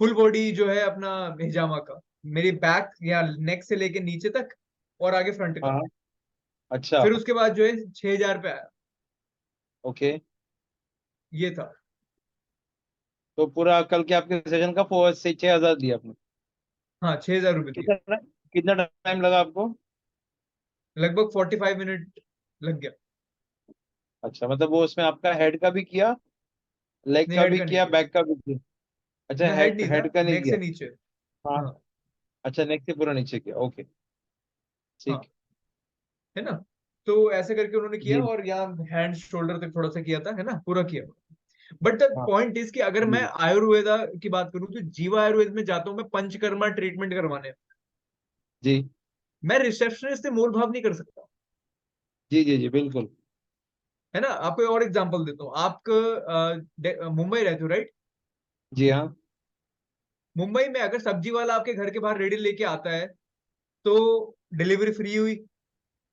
फुल बॉडी जो है अपना हिजामा का, मेरी बैक या नेक से लेके नीचे तक और आगे फ्रंट का। हाँ। अच्छा। फिर उसके बाद जो है 6,000 पे आया, ओके। ये था। तो पूरा कल के आपके सेशन का 6,000 दिया आपने? हाँ, 6,000 रुपये दिए। कितना कितना टाइम लगा आपको? लगभग 45 मिनट लग गया। अच्छा, मतलब वो उसमें आपका हेड का भी किया, लेग नहीं, का हेड भी का नहीं किया, किया, बैक का भी किया? अच्छा, ना हेड हेड नहीं था, हेड का नहीं नेक किया। से नीचे। हाँ। हाँ। अच्छा, नेक से पूरा नीचे किया, ओके। हाँ, ठीक। है ना। तो ऐसे करके उन्होंने किया, जी। और यहाँ हैंड शोल्डर तक थोड़ा सा किया था, है ना, पूरा किया। बट द हाँ। पॉइंट इज कि अगर मैं जी आयुर्वेदा की बात करूं तो जीवा आयुर्वेद में जाता हूँ मैं पंचकर्मा ट्रीटमेंट करवाने, जी मैं रिसेप्शनिस्ट से मोल भाव नहीं कर सकता, जी जी जी बिल्कुल। है ना। आपको और एग्जांपल देता हूँ, आप मुंबई रहते हो, राइट। जी हाँ। मुंबई में अगर सब्जी वाला आपके घर के बाहर रेडी लेके आता है, तो डिलीवरी फ्री हुई,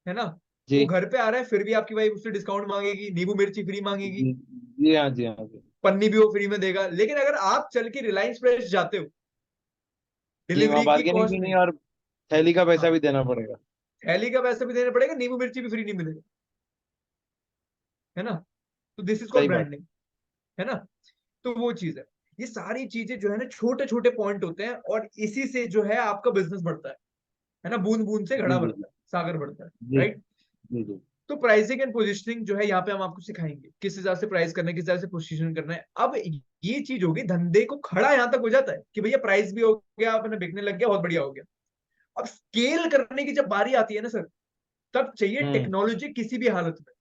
है ना। वो जी घर पे आ रहा है, फिर भी आपकी वाइफ उससे डिस्काउंट मांगेगी, नींबू मिर्ची फ्री मांगेगी, जी जी हाँ जी हाँ जी। पन्नी भी वो फ्री में देगा। लेकिन अगर आप चल के रिलायंस फ्रेश जाते हो, जी, वहाँ डिलीवरी की बार्गेनिंग भी कॉस्ट नहीं, नहीं। और थैली का पैसा हाँ, भी देना पड़ेगा। थैली का पैसा भी देना पड़ेगा, नींबू मिर्ची भी फ्री नहीं मिलेगा, है ना। तो दिस इज कॉल्ड सही बात। ब्रांडिंग, है ना। तो वो चीज है, ये सारी चीजें जो है ना छोटे छोटे पॉइंट होते हैं, और इसी से जो है आपका बिजनेस बढ़ता है ना, बूंद बूंद से घड़ा जी जी भरता है, सागर बढ़ता है, जी राइट। जी जी तो प्राइसिंग एंड पोजिशनिंग जो है यहाँ पे हम आपको सिखाएंगे, किस हिसाब से प्राइस करना है, किस हिसाब से पोजीशन करना है। अब ये चीज होगी, धंधे को खड़ा यहाँ तक हो जाता है कि भैया प्राइस भी हो गया, अपने बिकने लग गया, बहुत बढ़िया हो गया। अब स्केल करने की जब बारी आती है ना सर, तब चाहिए हम्म। टेक्नोलॉजी किसी भी हालत में।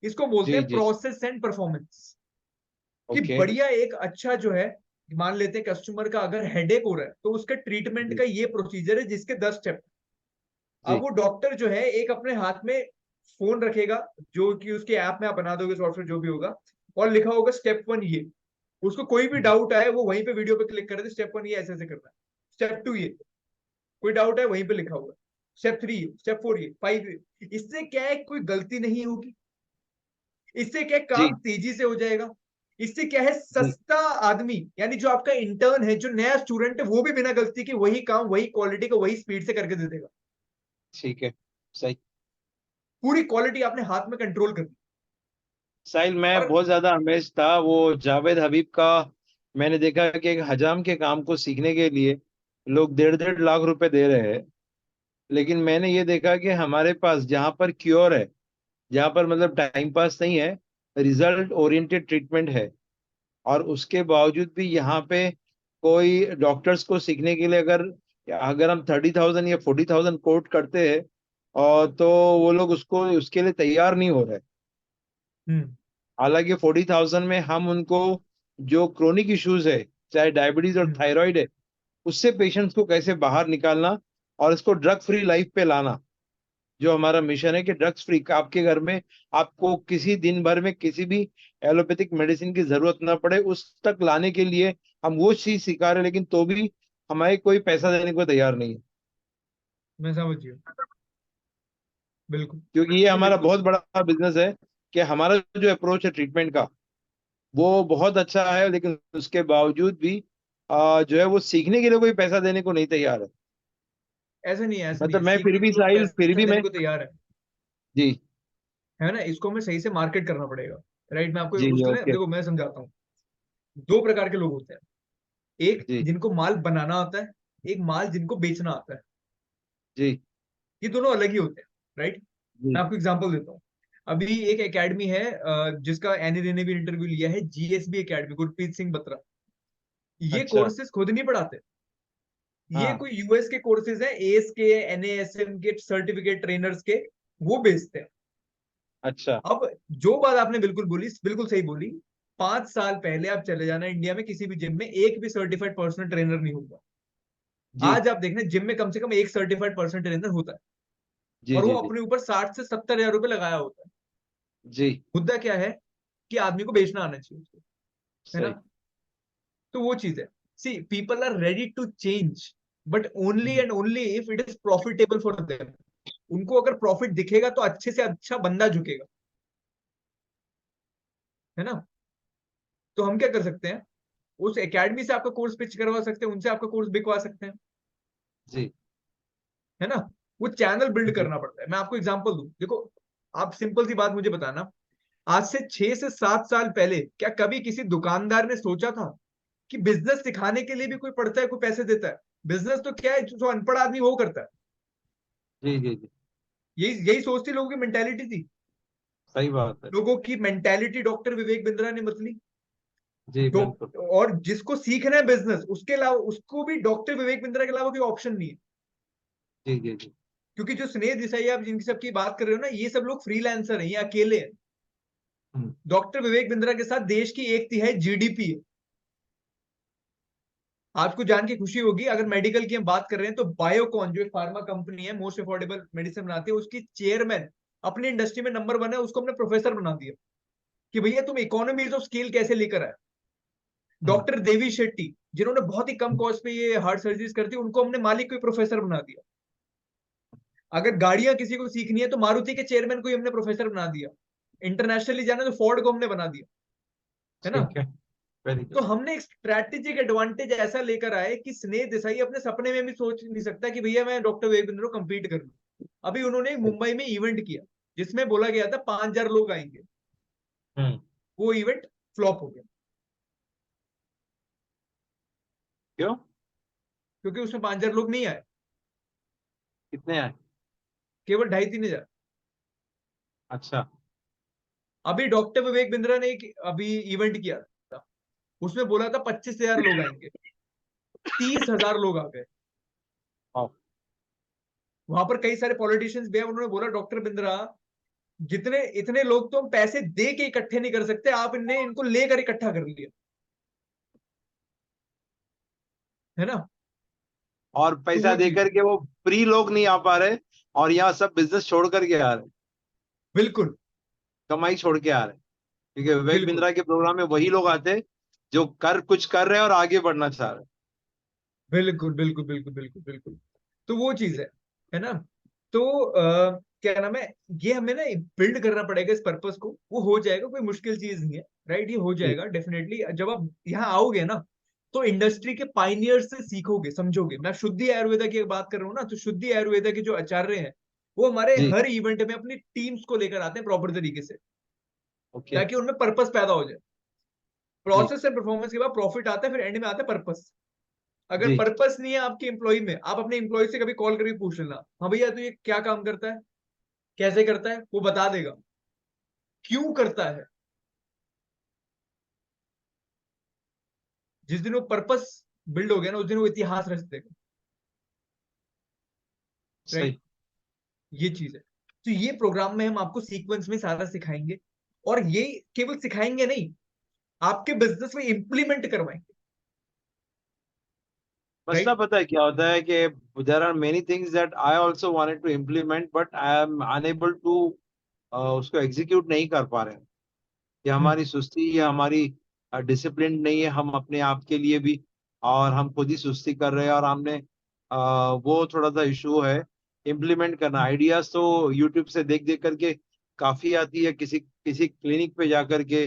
इसको बोलते जी हैं जी। प्रोसेस एंड परफॉर्मेंस, कि ओके। बढ़िया एक अच्छा जो है, मान लेते हैं कस्टमर का अगर हेडेक हो रहा है, तो उसके ट्रीटमेंट जी का ये प्रोसीजर है जिसके 10 स्टेप। अब जी वो डॉक्टर जो है एक अपने हाथ में फोन रखेगा, जो कि उसके ऐप में आप बना दोगे, सॉफ्टवेयर जो भी होगा, और लिखा होगा स्टेप 1 ये। उसको कोई भी डाउट आए, वो वहीं पे वीडियो पे क्लिक करे, स्टेप 1 ये ऐसे ऐसे करना है, स्टेप 2 ये, कोई डाउट है वहीं पे लिखा हुआ है, स्टेप 3 ये, स्टेप 4 ये, 5 ये। इससे क्या है, कोई गलती नहीं होगी, इससे क्या है, काम जी तेजी से हो जाएगा। इससे क्या है, जी। सस्ता आदमी, यानी जो आपका इंटर्न है, जो नया स्टूडेंट है, वो भी बिना गलती के वही काम, वही क्वालिटी का, वही स्पीड से करके दे देगा। ठीक है। सही। पूरी क्वालिटी आपने हाथ में कंट्रोल कर दी। साहिल, मैं और बहुत ज्यादा अमेज था वो जावेद हबीब का। मैंने देखा कि एक हजाम के काम को सीखने के लिए लोग 1.5 1.5 लाख रुपए दे रहे हैं। लेकिन मैंने ये देखा कि हमारे पास जहाँ पर क्योर है, जहाँ पर मतलब टाइम पास नहीं है, रिजल्ट ओरिएंटेड ट्रीटमेंट है, और उसके बावजूद भी यहाँ पे कोई डॉक्टर्स को सीखने के लिए अगर अगर हम 30,000 या 40,000 कोट करते हैं, और तो वो लोग उसको उसके लिए तैयार नहीं हो रहे। हम्म हालांकि 40,000 में हम उनको जो क्रोनिक इश्यूज है, चाहे डायबिटीज और हम्म थायराइड है, उससे पेशेंट्स को कैसे बाहर निकालना और इसको ड्रग फ्री लाइफ पे लाना, जो हमारा मिशन है कि ड्रग्स फ्री आपके घर में आपको किसी दिन भर में किसी भी एलोपैथिक मेडिसिन की जरूरत ना पड़े, उस तक लाने के लिए हम वो चीज सिखा रहे हैं। लेकिन तो भी हमारे कोई पैसा देने को तैयार नहीं है, मैं समझ गया, बिल्कुल। क्योंकि ये नहीं, हमारा बिल्कुल। बहुत बड़ा बिजनेस है। कि हमारा जो अप्रोच है ट्रीटमेंट का, वो बहुत अच्छा है, लेकिन उसके बावजूद भी जो है वो सीखने के लिए कोई पैसा देने को नहीं तैयार है। ऐसा नहीं है, ऐसा नहीं मतलब है, मैं फिर सीखने भी को लोग साहिल, फिर पैसा भी देने मैं। को तैयार जी। है ना। इसको हमें सही से मार्केट करना पड़ेगा, राइट। मैं आपको जी जी उसके लिए ओके। देखो मैं समझाता हूँ। दो प्रकार के लोग होते हैं, एक जी जिनको माल बनाना आता है, एक माल जिनको बेचना आता है। जी ये दोनों अलग ही होते हैं, राइट। मैं जी। आपको एग्जांपल देता हूँ। अभी एक एकेडमी है जिसका एनी ने भी इंटरव्यू लिया है, जीएसबी एकेडमी, गुरप्रीत सिंह बत्रा। ये अच्छा। कोर्सेज खुद नहीं पढ़ाते, ये हाँ। कोई यूएस के कोर्सेज हैं, एएस के, एनएएसएम के सर्टिफिकेट ट्रेनर्स के, वो बेचते हैं। अच्छा। अब जो बात आपने बिल्कुल बोली, बिल्कुल सही बोली। 5 साल पहले आप चले जाना इंडिया में किसी भी जिम में, एक भी सर्टिफाइड पर्सनल ट्रेनर नहीं होगा। जी आज आप देखना जिम में कम से कम एक सर्टिफाइड पर्सनल ट्रेनर होता है, जी और वो जी जी अपने ऊपर 60 से 70 हजार रुपए लगाया होता है। जी। मुद्दा क्या है कि आदमी को बेचना आना चाहिए उसको, है ना। सही। तो वो चीज है। See people are ready to change, but only hmm, and only if it is profitable for them. उनको अगर प्रॉफिट दिखेगा तो अच्छे से अच्छा बंदा झुकेगा, है ना। तो हम क्या कर सकते हैं, उस एकेडमी से आपका कोर्स पिच करवा सकते हैं, उनसे आपका कोर्स बिकवा सकते हैं, जी है ना। वो चैनल बिल्ड जी करना पड़ता है। मैं आपको एग्जांपल दूं, देखो आप सिंपल सी बात मुझे बताना। आज से 6 से 7 साल पहले क्या कभी किसी दुकानदार ने सोचा था कि बिजनेस सिखाने के लिए भी कोई पढ़ता है, कोई पैसे देता है। बिजनेस तो क्या है, जो अनपढ़ आदमी वो करता है। जी जी जी। यही यही सोचती लोगों की मेंटेलिटी थी। सही बात है। लोगों की मेंटेलिटी डॉक्टर विवेक बिंद्रा ने बदली। जी बिल्कुल। और जिसको सीखना है बिजनेस, उसके अलावा उसको भी डॉक्टर विवेक बिंद्रा के अलावा कोई ऑप्शन नहीं है। जी जी जी। क्योंकि जो स्नेह देसाई आप जिनकी सबकी बात कर रहे हो ना, ये सब लोग फ्रीलांसर हैं, ये अकेले हैं। हम्म, डॉक्टर विवेक बिंद्रा के साथ देश की 1/3 जीडीपी है। आपको जान के खुशी होगी, अगर मेडिकल की हम बात कर रहे हैं तो बायोकॉन जो एक फार्मा कंपनी है, मोस्ट अफोर्डेबल मेडिसिन बनाती है, उसकी चेयरमैन अपनी इंडस्ट्री में नंबर 1 है, उसको हमने प्रोफेसर बना दिया कि भैया तुम इकोनॉमीज ऑफ स्केल कैसे लेकर आए। हम्म, डॉक्टर देवी शेट्टी जिन्होंने बहुत ही कम कॉस्ट पे ये हार्ट सर्जरीज करती, उनको हमने मालिक को प्रोफेसर बना दिया। अगर गाड़ियां किसी को सीखनी है तो मारुति के चेयरमैन को ही हमने प्रोफेसर बना दिया। इंटरनेशनली जाना तो फोर्ड को हमने बना दिया, है ना। ठीक है। वेरी तो गुड। हमने एक स्ट्रैटेजिक एडवांटेज ऐसा लेकर आए कि स्नेह देसाई अपने सपने में भी सोच नहीं सकता कि भैया मैं डॉक्टर वेबिंद्रो कम्पीट कर लूं। अभी उन्होंने मुंबई में इवेंट किया जिसमें बोला गया था 5,000 लोग आएंगे। हम्म। वो इवेंट फ्लॉप हो गया, क्यों? क्योंकि उसमें 5,000 लोग नहीं आए, कितने आए? केवल 2,500-3,000। अच्छा। अभी डॉक्टर विवेक बिंद्रा ने एक अभी इवेंट किया था, उसमें बोला था 25,000 लोग आएंगे, 30,000 लोग आ गए। वाह। वहां पर कई सारे पॉलिटिशियंस भी हैं, उन्होंने बोला डॉक्टर बिंद्रा, जितने इतने लोग तो हम पैसे दे के इकट्ठे नहीं कर सकते, आप इनने इनको लेकर इकट्ठा कर लिया, है ना। और तो पैसा वो दे चीज है, करके वो फ्री लोग नहीं आ पा रहे, और यहाँ सब बिजनेस छोड़ करके आ रहे, बिल्कुल कमाई छोड़ के आ रहे, क्योंकि विवेक बिल्कुल बिंद्रा के प्रोग्राम में वही लोग आते जो कुछ कर रहे हैं और आगे बढ़ना चाह रहे बिल्कुल बिल्कुल बिल्कुल बिल्कुल बिल्कुल। तो वो चीज है ना। तो क्या नाम है, ये हमें ना बिल्ड करना पड़ेगा इस पर्पस को, वो हो जाएगा, कोई मुश्किल चीज नहीं है, राइट। ये हो हैं। जाएगा डेफिनेटली। जब आप यहाँ आओगे ना, तो इंडस्ट्री के पाइनियर्स से सीखोगे, समझोगे। मैं शुद्धि आयुर्वेदा की बात कर रहा हूँ ना, तो शुद्धि आयुर्वेदा के जो आचार्य हैं, वो हमारे जी। हर इवेंट में अपनी टीम्स को लेकर आते हैं प्रॉपर तरीके से, ओके। ताकि उनमें पर्पस पैदा हो जाए। जी प्रोसेस एंड परफॉर्मेंस के बाद प्रॉफिट आता है, फिर एंड में आता है पर्पस। अगर जी। पर्पस नहीं है आपके एम्प्लॉय में, आप अपने एम्प्लॉय से कभी कॉल करके पूछ लेना, हाँ भैया तो ये क्या काम करता है, कैसे करता है, वो बता देगा क्यों करता है। जिस दिन वो पर्पस बिल्ड हो गया ना, उस दिन वो इतिहास रच देगा, राइट। सही। ये चीज है। तो ये प्रोग्राम में हम आपको सीक्वेंस में सारा सिखाएंगे, और ये केवल सिखाएंगे नहीं, आपके बिजनेस में इंप्लीमेंट करवाएंगे, मसला राइट। पता है क्या होता है कि there are many things that I also wanted to implement, but I am unable to उसको एग्जीक्यूट नहीं कर पा रहे हैं। ये हम्म हमारी सुस्ती, ये हमारी डिसिप्लिन नहीं है हम अपने आप के लिए भी, और हम खुद ही सुस्ती कर रहे हैं, और हमने वो थोड़ा सा इशू है। इम्प्लीमेंट करना हम्म आइडियाज तो यूट्यूब से देख देख करके काफी आती है, किसी किसी क्लिनिक पे जा करके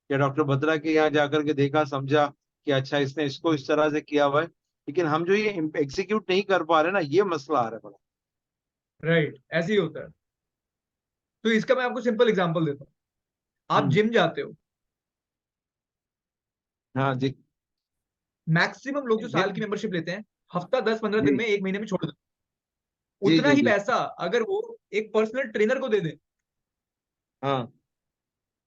या डॉक्टर बत्रा के यहाँ जा करके देखा समझा कि अच्छा इसने इसको इस तरह से किया हुआ है, लेकिन हम जो ये एग्जीक्यूट नहीं कर पा रहे ना, ये मसला आ रहा है बड़ा। राइट, ऐसे ही होता है। तो इसका मैं आपको सिंपल एग्जांपल देता हूँ। आप हम्म। जिम जाते हो, हाँ जी। मैक्सिमम लोग जो साल जिम। की मेंबरशिप लेते हैं, हफ्ता 10-15 दिन जी में, 1 महीने में छोड़ देते हैं। जी उतना जी ही जी। पैसा अगर वो एक पर्सनल ट्रेनर को दे दें, हाँ।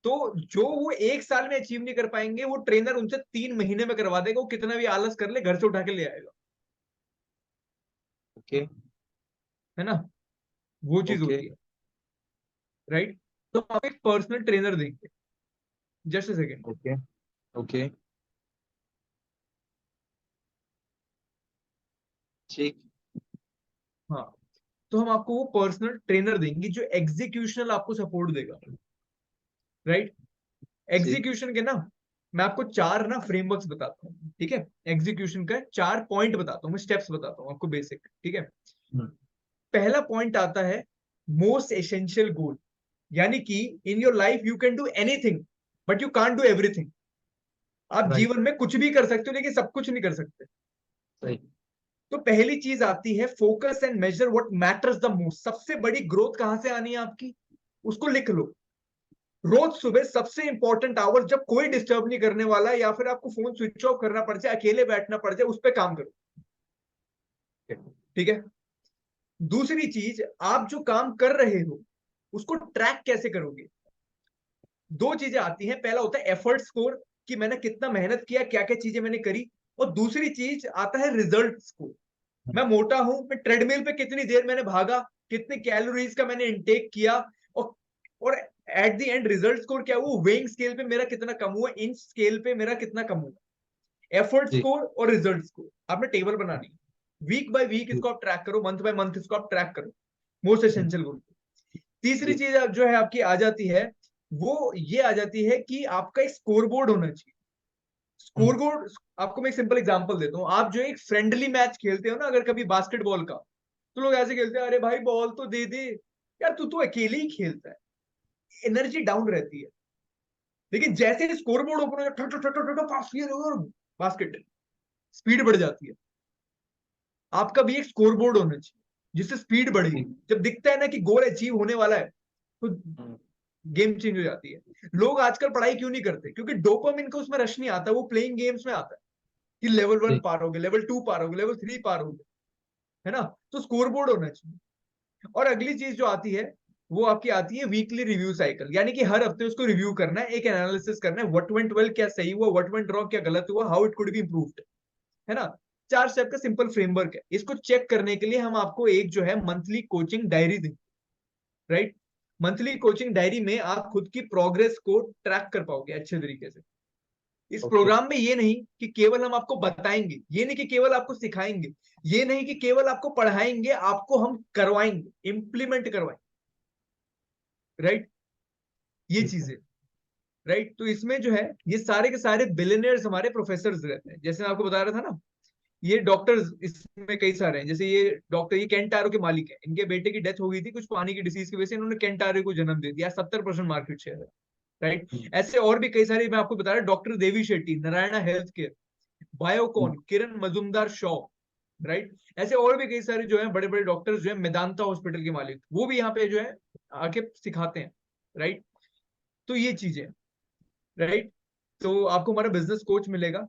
तो जो वो 1 साल में अचीव नहीं कर पाएंगे, वो ट्रेनर उनसे 3 महीने में करवा देगा। वो कितना भी आलस कर ले, घर से उठा के ले आएगा। ओके। है ना? वो चीज ओके। होती है। राइट। तो हम एक पर्सनल ट्रेनर देंगे। Just second. ओके। ओके। ठीक। हाँ, तो हम आपको वो पर्सनल ट्रेनर देंगे जो एग्जीक्यूशनल आपको सपोर्ट देगा। राइट। ठीक। एग्जीक्यूशन के ना, मैं आपको 4 फ्रेमवर्क्स बताता हूँ, ठीक है? एग्जीक्यूशन का 4 पॉइंट बताता हूँ, मैं स्टेप्स बताता हूँ आपको, बेसिक, ठीक है? हम्म। पहला पॉइंट आता है मोस्ट एसेंशियल गोल। यानी कि in your life you can do anything, but you can't do everything. आप राइट। जीवन में कुछ भी कर सकते हो, लेकिन सब कुछ नहीं कर सकते। सही। तो पहली चीज आती है focus and measure what matters the most. सबसे बड़ी ग्रोथ कहां से आनी है आपकी? उसको लिख लो। रोज सुबह सबसे इंपॉर्टेंट आवर, जब कोई डिस्टर्ब नहीं करने वाला, या फिर आपको फोन स्विच ऑफ करना पड़ जाए, अकेले बैठना पड़ जाए, उस पर काम करो। ठीक है? दूसरी चीज, आप जो काम कर रहे हो उसको ट्रैक कैसे करोगे? 2 चीजें आती हैं। पहला होता है एफर्ट स्कोर, कि मैंने कितना मेहनत किया, क्या क्या चीजें मैंने करी। और दूसरी चीज आता है रिजल्ट स्कोर। मैं मोटा हूं, मैं ट्रेडमिल पे कितनी देर मैंने भागा, कितने कैलोरीज का मैंने इंटेक किया, और at the end result score क्या हुआ? वेइंग स्केल पे मेरा कितना कम हुआ, इंच स्केल पे मेरा कितना कम हुआ। एफर्ट जी स्कोर और रिजल्ट स्कोर आपने टेबल बनानी है। वीक बाय वीक जी। इसको आप ट्रैक करो, मंथ बाय मंथ इसको आप ट्रैक करो। मोस्ट हम्म। एसेंशियल गोल। तीसरी जी। चीज जो है आपकी आ जाती है, वो ये आ जाती है कि आपका एक स्कोर बोर्ड होना चाहिए। हम्म। स्कोर बोर्ड, आपको मैं एक सिंपल एग्जांपल देता हूँ। आप जो एक फ्रेंडली मैच खेलते हो ना, अगर कभी बास्केटबॉल का, तो लोग ऐसे खेलते हैं, अरे भाई बॉल तो दे दे यार, तू तो अकेले ही खेलता है। एनर्जी डाउन रहती है। लेकिन जैसे ही स्कोर बोर्ड ओपन हो जाए, बास्केट, स्पीड बढ़ जाती है। आपका भी एक स्कोर बोर्ड होना चाहिए जिससे स्पीड बढ़ेगी। ठीक। जब दिखता है ना कि गोल अचीव होने वाला है, तो हम्म। गेम चेंज हो जाती है। लोग आजकल पढ़ाई क्यों नहीं करते? क्योंकि डोपामिन का उसमें रश नहीं आता, वो प्लेइंग गेम्स में आता है। कि लेवल 1 ठीक। पार हो गए, लेवल 2 पार हो गए, लेवल 3 पार हो गए। है ना? तो स्कोर बोर्ड होना चाहिए। और अगली चीज जो आती है, वो आपकी आती है वीकली रिव्यू साइकिल। यानी कि हर हफ्ते उसको रिव्यू करना है, एक एनालिसिस करना है, व्हाट वेंट वेल, क्या सही हुआ, व्हाट वेंट रॉन्ग, क्या गलत हुआ, how it could be improved. है ना? 4 स्टेप का सिंपल फ्रेमवर्क है। इसको चेक करने के लिए हम आपको एक जो है मंथली कोचिंग डायरी दें। राइट। मंथली कोचिंग डायरी में आप खुद की प्रोग्रेस को ट्रैक कर पाओगे अच्छे तरीके से। इस ओके। प्रोग्राम में ये नहीं कि केवल हम आपको बताएंगे, ये नहीं कि केवल आपको सिखाएंगे, ये नहीं कि केवल आपको पढ़ाएंगे, आपको हम करवाएंगे, इंप्लीमेंट करवाएंगे। राइट। ये ठीक है। चीजें। राइट। तो इसमें जो है, ये सारे के सारे बिलियनियर्स हमारे प्रोफेसर रहते हैं। जैसे मैं आपको बता रहा था ना, ये डॉक्टर्स इसमें कई सारे हैं। जैसे ये डॉक्टर, ये केंटारो के मालिक हैं। इनके बेटे की डेथ हो गई थी कुछ पानी की डिसीज की वजह से, इन्होंने केंटारो को जन्म दे दिया। 70% मार्केट शेयर है। राइट। हम्म। ऐसे और भी कई सारे मैं आपको बता रहा, doctor Devi Shetty, Narayana health care, हम्म। बायोकॉन, किरण मजुमदार शॉ। राइट। ऐसे और भी कई सारे जो है बड़े बड़े डॉक्टर्स जो है, मेदांता हॉस्पिटल के मालिक, वो भी यहाँ पे जो है आके सिखाते हैं। राइट। तो ये चीजें। राइट। तो आपको हमारा बिजनेस कोच मिलेगा,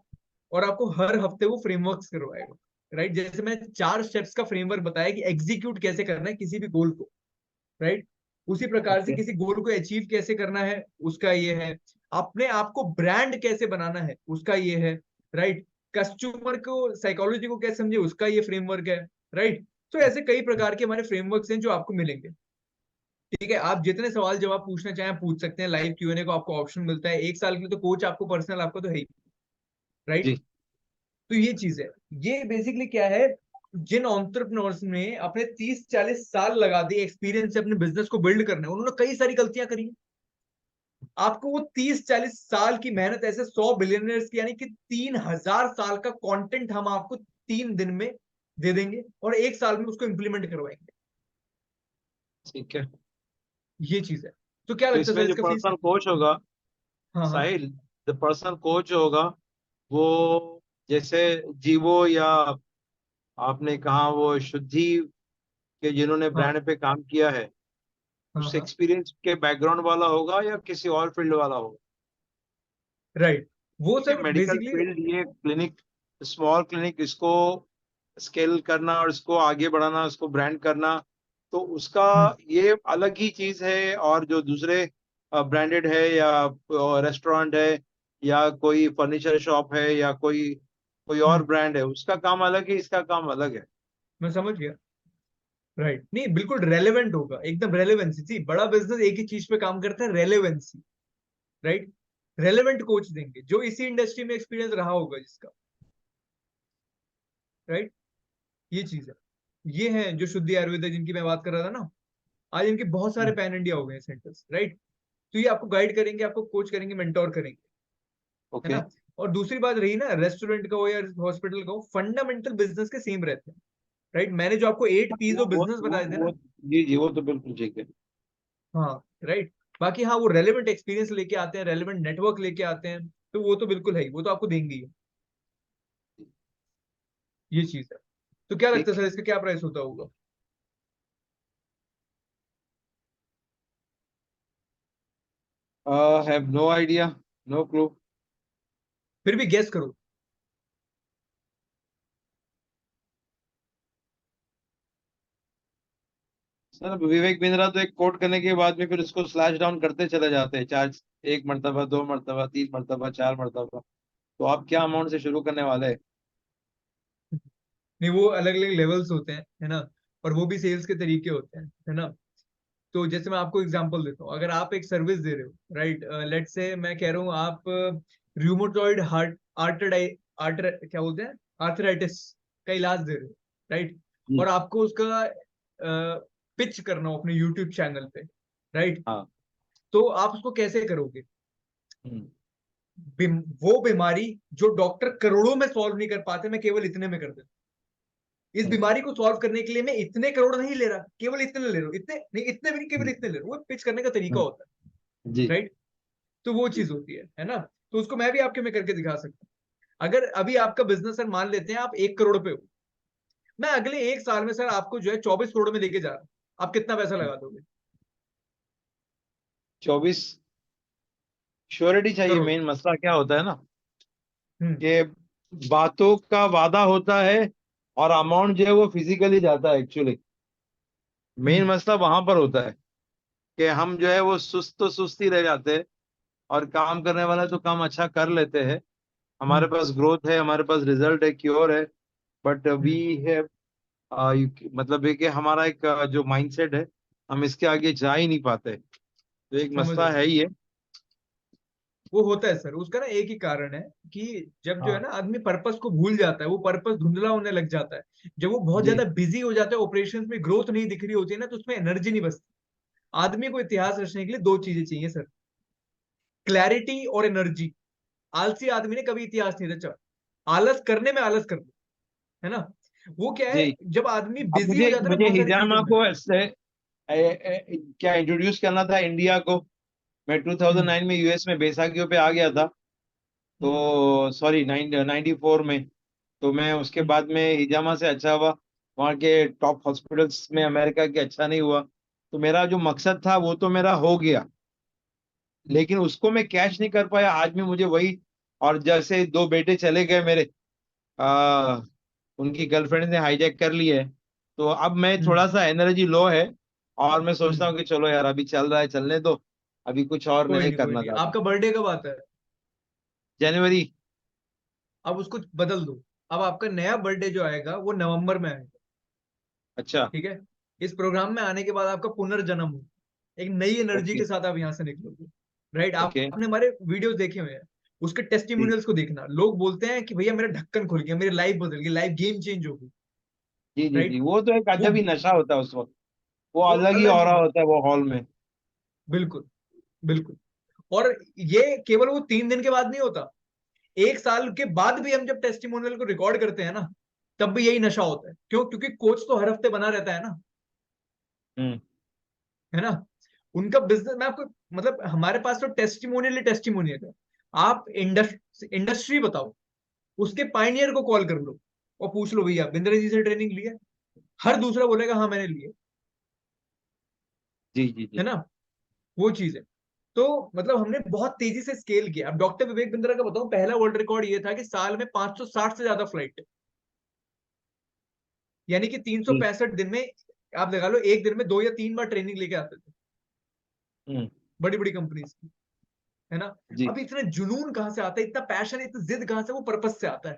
और आपको हर हफ्ते वो फ्रेमवर्क्स करवाएगा। राइट। जैसे मैंने 4 स्टेप्स का फ्रेमवर्क बताया कि एग्जीक्यूट कैसे करना है किसी भी गोल को। राइट। उसी प्रकार से ओके। किसी गोल को अचीव कैसे करना है, उसका ये है। अपने आप को ब्रांड कैसे बनाना है, उसका ये है। राइट। कस्टमर को साइकोलॉजी को कैसे समझे, उसका ये फ्रेमवर्क है। राइट। तो ऐसे कई प्रकार के हमारे फ्रेमवर्क्स हैं जो आपको मिलेंगे। ठीक है? आप जितने सवाल जवाब पूछना चाहें पूछ सकते हैं। लाइव क्यूएनए को आपको ऑप्शन मिलता है 1 साल के लिए। तो कोच आपको पर्सनल आपको तो है ही। राइट। जी। तो ये चीज है। ये बेसिकली क्या है, जिन एंटरप्रेन्योर्स ने अपने 30-40 साल लगा दिए एक्सपीरियंस से अपने बिजनेस को बिल्ड करने, उन्होंने कई सारी गलतियां करी हैं। आपको वो 30-40 साल की मेहनत, ऐसे 100 बिलियनर्स की, यानी कि 3,000 साल का कंटेंट हम आपको 3 दिन में दे देंगे, और 1 साल में उसको इंप्लीमेंट करवाएंगे। ठीक है। ये चीज है। तो क्या तो लगता है इसमें सर जो इसका फीस? पर्सनल कोच होगा, हाँ हाँ। साहिल, जो पर्सनल कोच होगा वो जैसे जीवो, या आपने कहा वो शुद्धि के जिन्होंने हाँ ब्रांड पे काम किया है, हाँ उस हाँ। एक्सपीरियंस के बैकग्राउंड वाला होगा या किसी और फील्ड वाला होगा? राइट। वो ये सर मेडिकल बेसिकली। फील्ड, ये क्लिनिक, स्मॉल क्लिनिक, इसको स्केल करना और इसको आगे बढ़ाना, इसको ब्रांड करना, तो उसका ये अलग ही चीज है। और जो दूसरे ब्रांडेड है या रेस्टोरेंट है या कोई फर्नीचर शॉप है या कोई कोई और ब्रांड है, उसका काम अलग है, इसका काम अलग है। मैं समझ गया। राइट, नहीं बिल्कुल रेलेवेंट होगा, एकदम रेलेवेंसी। सी बड़ा बिजनेस एक ही चीज पे काम करता है, रेलेवेंसी। राइट। रेलेवेंट कोच देंगे जो इसी इंडस्ट्री में एक्सपीरियंस रहा होगा जिसका। राइट। ये चीज है। ये है जो शुद्धि आयुर्वेदा जिनकी मैं बात कर रहा था ना, आज इनके बहुत सारे पैन इंडिया हो गए सेंटर्स। राइट। तो ये आपको गाइड करेंगे, आपको कोच करेंगे, मेंटोर करेंगे। है ओके। ना। और दूसरी बात रही ना, रेस्टोरेंट का हो या हॉस्पिटल का हो, फंडामेंटल बिजनेस के सेम रहते हैं। राइट। मैंने जो आपको 8 P's ऑफ बिजनेस बताए थे वो ना। जी जी, वो तो बिल्कुल ठीक है। हाँ। राइट। बाकी हाँ, वो रेलेवेंट एक्सपीरियंस लेके आते हैं, रेलेवेंट नेटवर्क लेके आते हैं, तो वो तो बिल्कुल है ही, वो तो आपको देंगे ही। ये चीज है। तो क्या लगता है ठीक। सर, इसका क्या प्राइस होता होगा? Have no idea, no clue. फिर भी गेस करो। सर विवेक बिंद्रा तो एक कोट करने के बाद में फिर उसको स्लैश डाउन करते चले जाते हैं, चार्ज एक मर्तबा, दो मर्तबा, तीन मर्तबा, चार मर्तबा। तो आप क्या अमाउंट से शुरू करने वाले हैं? नहीं, वो अलग अलग लेवल्स होते हैं, है ना। और वो भी सेल्स के तरीके होते हैं, है ना। तो जैसे मैं आपको एग्जांपल देता हूँ, अगर आप एक सर्विस दे रहे हो, राइट, लेट से मैं कह रहा हूँ आप रूमेटॉइड हार्ट आर्टराइ आर्टर क्या बोलते हैं, आर्थराइटिस का इलाज दे रहे हो। राइट। जी। और आपको उसका पिच करना हो अपने यूट्यूब चैनल पे। राइट। हाँ। तो आप उसको कैसे करोगे? हम्म। वो बीमारी जो डॉक्टर करोड़ों में सॉल्व नहीं कर पाते, मैं केवल इतने में कर देता हूं। इस हम्म। बीमारी को सॉल्व करने के लिए मैं इतने करोड़ नहीं ले रहा, केवल इतने ले रहा हूँ, इतने नहीं, इतने भी नहीं, केवल हम्म। इतने ले रहा हूँ। वो पिच करने का तरीका हम्म। होता जी है। राइट। तो वो जी। चीज होती है ना। तो उसको मैं भी आपके में करके दिखा सकता हूँ। अगर अभी आपका बिजनेस सर मान लेते हैं आप 1 करोड़ पे हो, मैं अगले 1 साल में सर आपको जो है 24 करोड़ में लेके जा रहा हूँ। आप कितना पैसा लगा दोगे? 24? श्योरिटी चाहिए। करोड़। मेन मसला क्या होता है ना, हम्म कि बातों का वादा होता है और अमाउंट जो है वो फिजिकली जाता है एक्चुअली। मेन हम्म मसला वहां पर होता है कि हम जो है वो सुस्त तो सुस्त ही रह जाते हैं, और काम करने वाला तो काम अच्छा कर लेते हैं। हमारे हम्म पास ग्रोथ है, हमारे पास रिजल्ट है, क्योर है, बट वी हम्म। है, मतलब है कि हमारा एक जो माइंडसेट है, हम इसके आगे जा ही नहीं पाते। तो एक समझ मसला रहा हूँ। है ही है। वो होता है सर, उसका ना एक ही कारण है कि जब जो है हाँ। ना आदमी पर्पस को भूल जाता है, वो पर्पस धुंधला होने लग जाता है, जब वो बहुत जी ज्यादा बिजी हो जाता है, ऑपरेशंस में ग्रोथ नहीं दिख रही होती है ना, तो उसमें एनर्जी नहीं बचती। आदमी को इतिहास रचने के लिए दो चीजें चाहिए सर, क्लैरिटी और एनर्जी। आलसी आदमी ने कभी इतिहास नहीं रचा। आलस करने में आलस कर लो, है ना। वो क्या है, जी। जब आदमी अब बिजी हो मुझे जाता है ना मुझे बहुत सारी हिजामा चीजों में। को ऐसे क्या इंट्रोड्यूस करना था इंडिया को। मैं हम्म 2009 में यूएस में बैसाखियों पे आ गया था। हम्म तो सॉरी, 94 में। तो मैं उसके हम्म बाद में हिजामा से अच्छा हुआ, वहाँ के टॉप हॉस्पिटल्स में अमेरिका के अच्छा नहीं हुआ। तो मेरा जो मकसद था वो तो मेरा हो गया, हम्म। लेकिन उसको मैं कैच नहीं कर पाया। आज में मुझे वही, और जैसे दो बेटे चले गए मेरे, आ, उनकी गर्लफ्रेंड ने हाईजैक कर ली है। तो अब मैं हम्म थोड़ा सा एनर्जी लो है, और मैं सोचता हम्म। हूँ कि चलो यार, अभी चल रहा है, चलने दो, अभी कुछ और नहीं कोई करना नहीं, चाहता। आपका बर्थडे कब आता है? जनवरी। अब उसको बदल दो। अब आपका नया बर्थडे जो आएगा वो नवंबर में आएगा। अच्छा। ठीक है। इस प्रोग्राम में आने के बाद आपका पुनर्जन्म हो, एक नई एनर्जी ओके। के साथ आप यहाँ से निकलोगे। राइट। ओके। आपने हमारे वीडियोस देखे हुए हैं, उसके जी टेस्टिमोनियल्स को देखना। लोग बोलते हैं कि भैया मेरा ढक्कन खुल गया, मेरी लाइफ बदल गई, लाइफ गेम चेंज हो गई। जी जी जी, राइट। वो तो एक वो अजब ही नशा होता है उस वक्त। वो वो अलग ही अलग ही ऑरा है। होता है वो हॉल में। बिल्कुल बिल्कुल। और ये केवल वो 3 दिन के बाद नहीं होता, 1 साल के बाद भी हम जब टेस्टिमोनियल को रिकॉर्ड करते हैं ना, तब भी यही नशा होता है। क्यों? क्योंकि कोच तो हर हफ्ते बना रहता है ना, हम्म। है ना। उनका बिजनेस मैं आपको, मतलब हमारे पास तो टेस्टिमोनियल ही टेस्टिमोनियल है। आप इंडस्ट्री बताओ, उसके पायनियर को कॉल कर लो और पूछ लो भैया बिंद्रा जी से ट्रेनिंग लिया। हर दूसरा बोलेगा हाँ मैंने लिया। जी जी है जी ना, वो चीज है। तो मतलब हमने बहुत तेजी से स्केल किया। अब डॉक्टर विवेक बिंद्रा का बताऊं, पहला वर्ल्ड रिकॉर्ड ये था कि साल में 560 से ज्यादा फ्लाइट, यानी कि जी। 365 दिन में आप लगा लो एक दिन में 2 या 3 बार ट्रेनिंग लेके आते थे हम्म। बड़ी बड़ी कंपनीज की। है ना। जी अब इतना जुनून कहां से आता है, इतना पैशन, इतना जिद कहां से, वो पर्पस से आता है।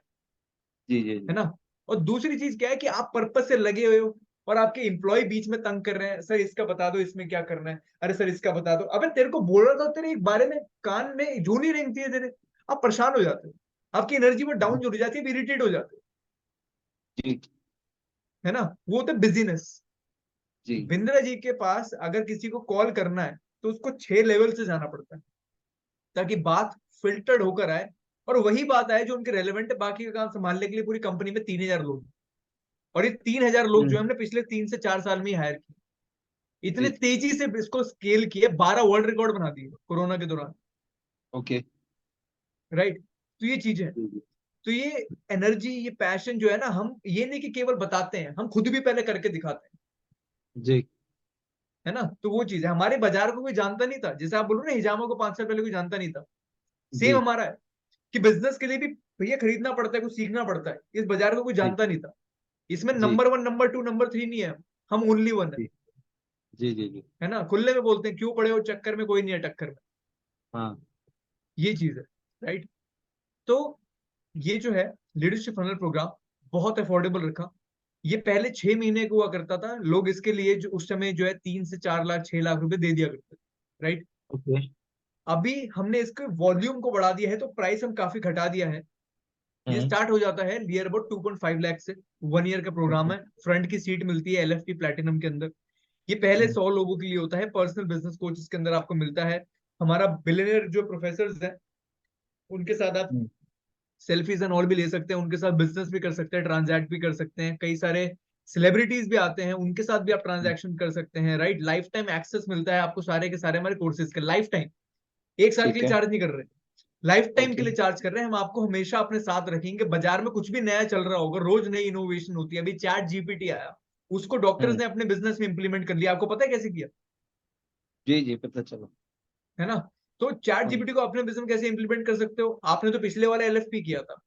जी जी है जी ना। और दूसरी चीज क्या है कि आप पर्पस से लगे हुए हो और आपके एम्प्लॉय बीच में तंग कर रहे हैं, सर इसका बता दो इसमें क्या करना है, अरे सर इसका बता दो, अबे तेरे को बोल रहा था तेरे एक बारे में कान में जून ही रेंगती है तेरे। आप परेशान हो जाते हो, आपकी एनर्जी में डाउन जुड़ जाती है, इरिटेट हो जाते हो। जी है ना, वो होता है बिजीनेस। जी बिंद्रा जी के पास अगर किसी को कॉल करना है तो उसको 6 लेवल से जाना पड़ता है ताकि बात फिल्टर्ड होकर आए और वही बात आए जो उनके रेलेवेंट है। बाकी का काम संभालने के लिए पूरी कंपनी में 3,000 लोग, और ये 3,000 लोग जो हम्म। हमने पिछले 3 से 4 साल में ही हायर किए। इतने जी। तेजी से इसको स्केल किए, 12 वर्ल्ड रिकॉर्ड बना दिए कोरोना के दौरान। ओके। राइट। तो ये चीजें हैं। जी जी तो ये एनर्जी, ये पैशन जो है ना, हम ये नहीं कि केवल बताते हैं, हम खुद भी पहले करके दिखाते हैं। जी। है ना। तो वो चीज है, हमारे बाजार को कोई जानता नहीं था, जैसे आप बोलो ना हिजामा को 5 साल पहले कोई जानता नहीं था। सेम जी हमारा है कि बिजनेस के लिए भी भैया खरीदना पड़ता है, कुछ सीखना पड़ता है, इस बाजार को कोई जी जानता नहीं था। इसमें जी नंबर 1 नंबर 2 नंबर 3 नहीं है, हम ओनली वन है। जी जी जी जी। है ना, खुले में बोलते हैं क्यों पड़े हो चक्कर में, कोई नहीं है टक्कर में। हाँ। ये चीज है। राइट। तो ये जो है लीडरशिप फनल प्रोग्राम बहुत अफोर्डेबल रखा। ये पहले 6 महीने का हुआ करता था, लोग इसके लिए जो उस समय जो है 3 से 4 लाख 6 लाख रुपए दे दिया करते थे। राइट। ओके। अभी हमने इसके वॉल्यूम को बढ़ा दिया है तो प्राइस हम काफी घटा दिया है। ये हम्म। स्टार्ट हो जाता है नियर अबाउट 2.5 लाख से। 1 ईयर का प्रोग्राम ओके। है, फ्रंट की सीट मिलती है LFP प्लेटिनम के अंदर। ये पहले हम्म। 100 लोगों के लिए होता है, पर्सनल बिजनेस कोच इसके अंदर आपको मिलता है। हमारा बिलियनर जो प्रोफेसर हैं उनके साथ आप हम्म। सेल्फीज एंड ऑल भी ले सकते हैं, उनके साथ बिजनेस भी कर सकते हैं, ट्रांजैक्ट भी कर सकते हैं। कई सारे सेलिब्रिटीज भी आते हैं, उनके साथ भी आप ट्रांजैक्शन कर सकते हैं। राइट। लाइफ टाइम एक्सेस मिलता है आपको सारे के सारे हमारे कोर्सेज के, लाइफ टाइम। 1 साल के ठीक लिए है। चार्ज नहीं कर रहे, लाइफ टाइम के ओके। लिए चार्ज कर रहे हैं। हम आपको हमेशा अपने साथ रखेंगे। बाजार में कुछ भी नया चल रहा होगा, रोज नई इनोवेशन होती है। अभी चैट जीपीटी आया, उसको डॉक्टर्स हम्म। ने अपने बिजनेस में इंप्लीमेंट कर लिया। आपको पता है कैसे किया? जी जी पता चला। है ना। तो चैट हाँ। जीपीटी को अपने बिजनेस में कैसे इंप्लीमेंट कर सकते हो? आपने तो पिछले वाला LFP किया था।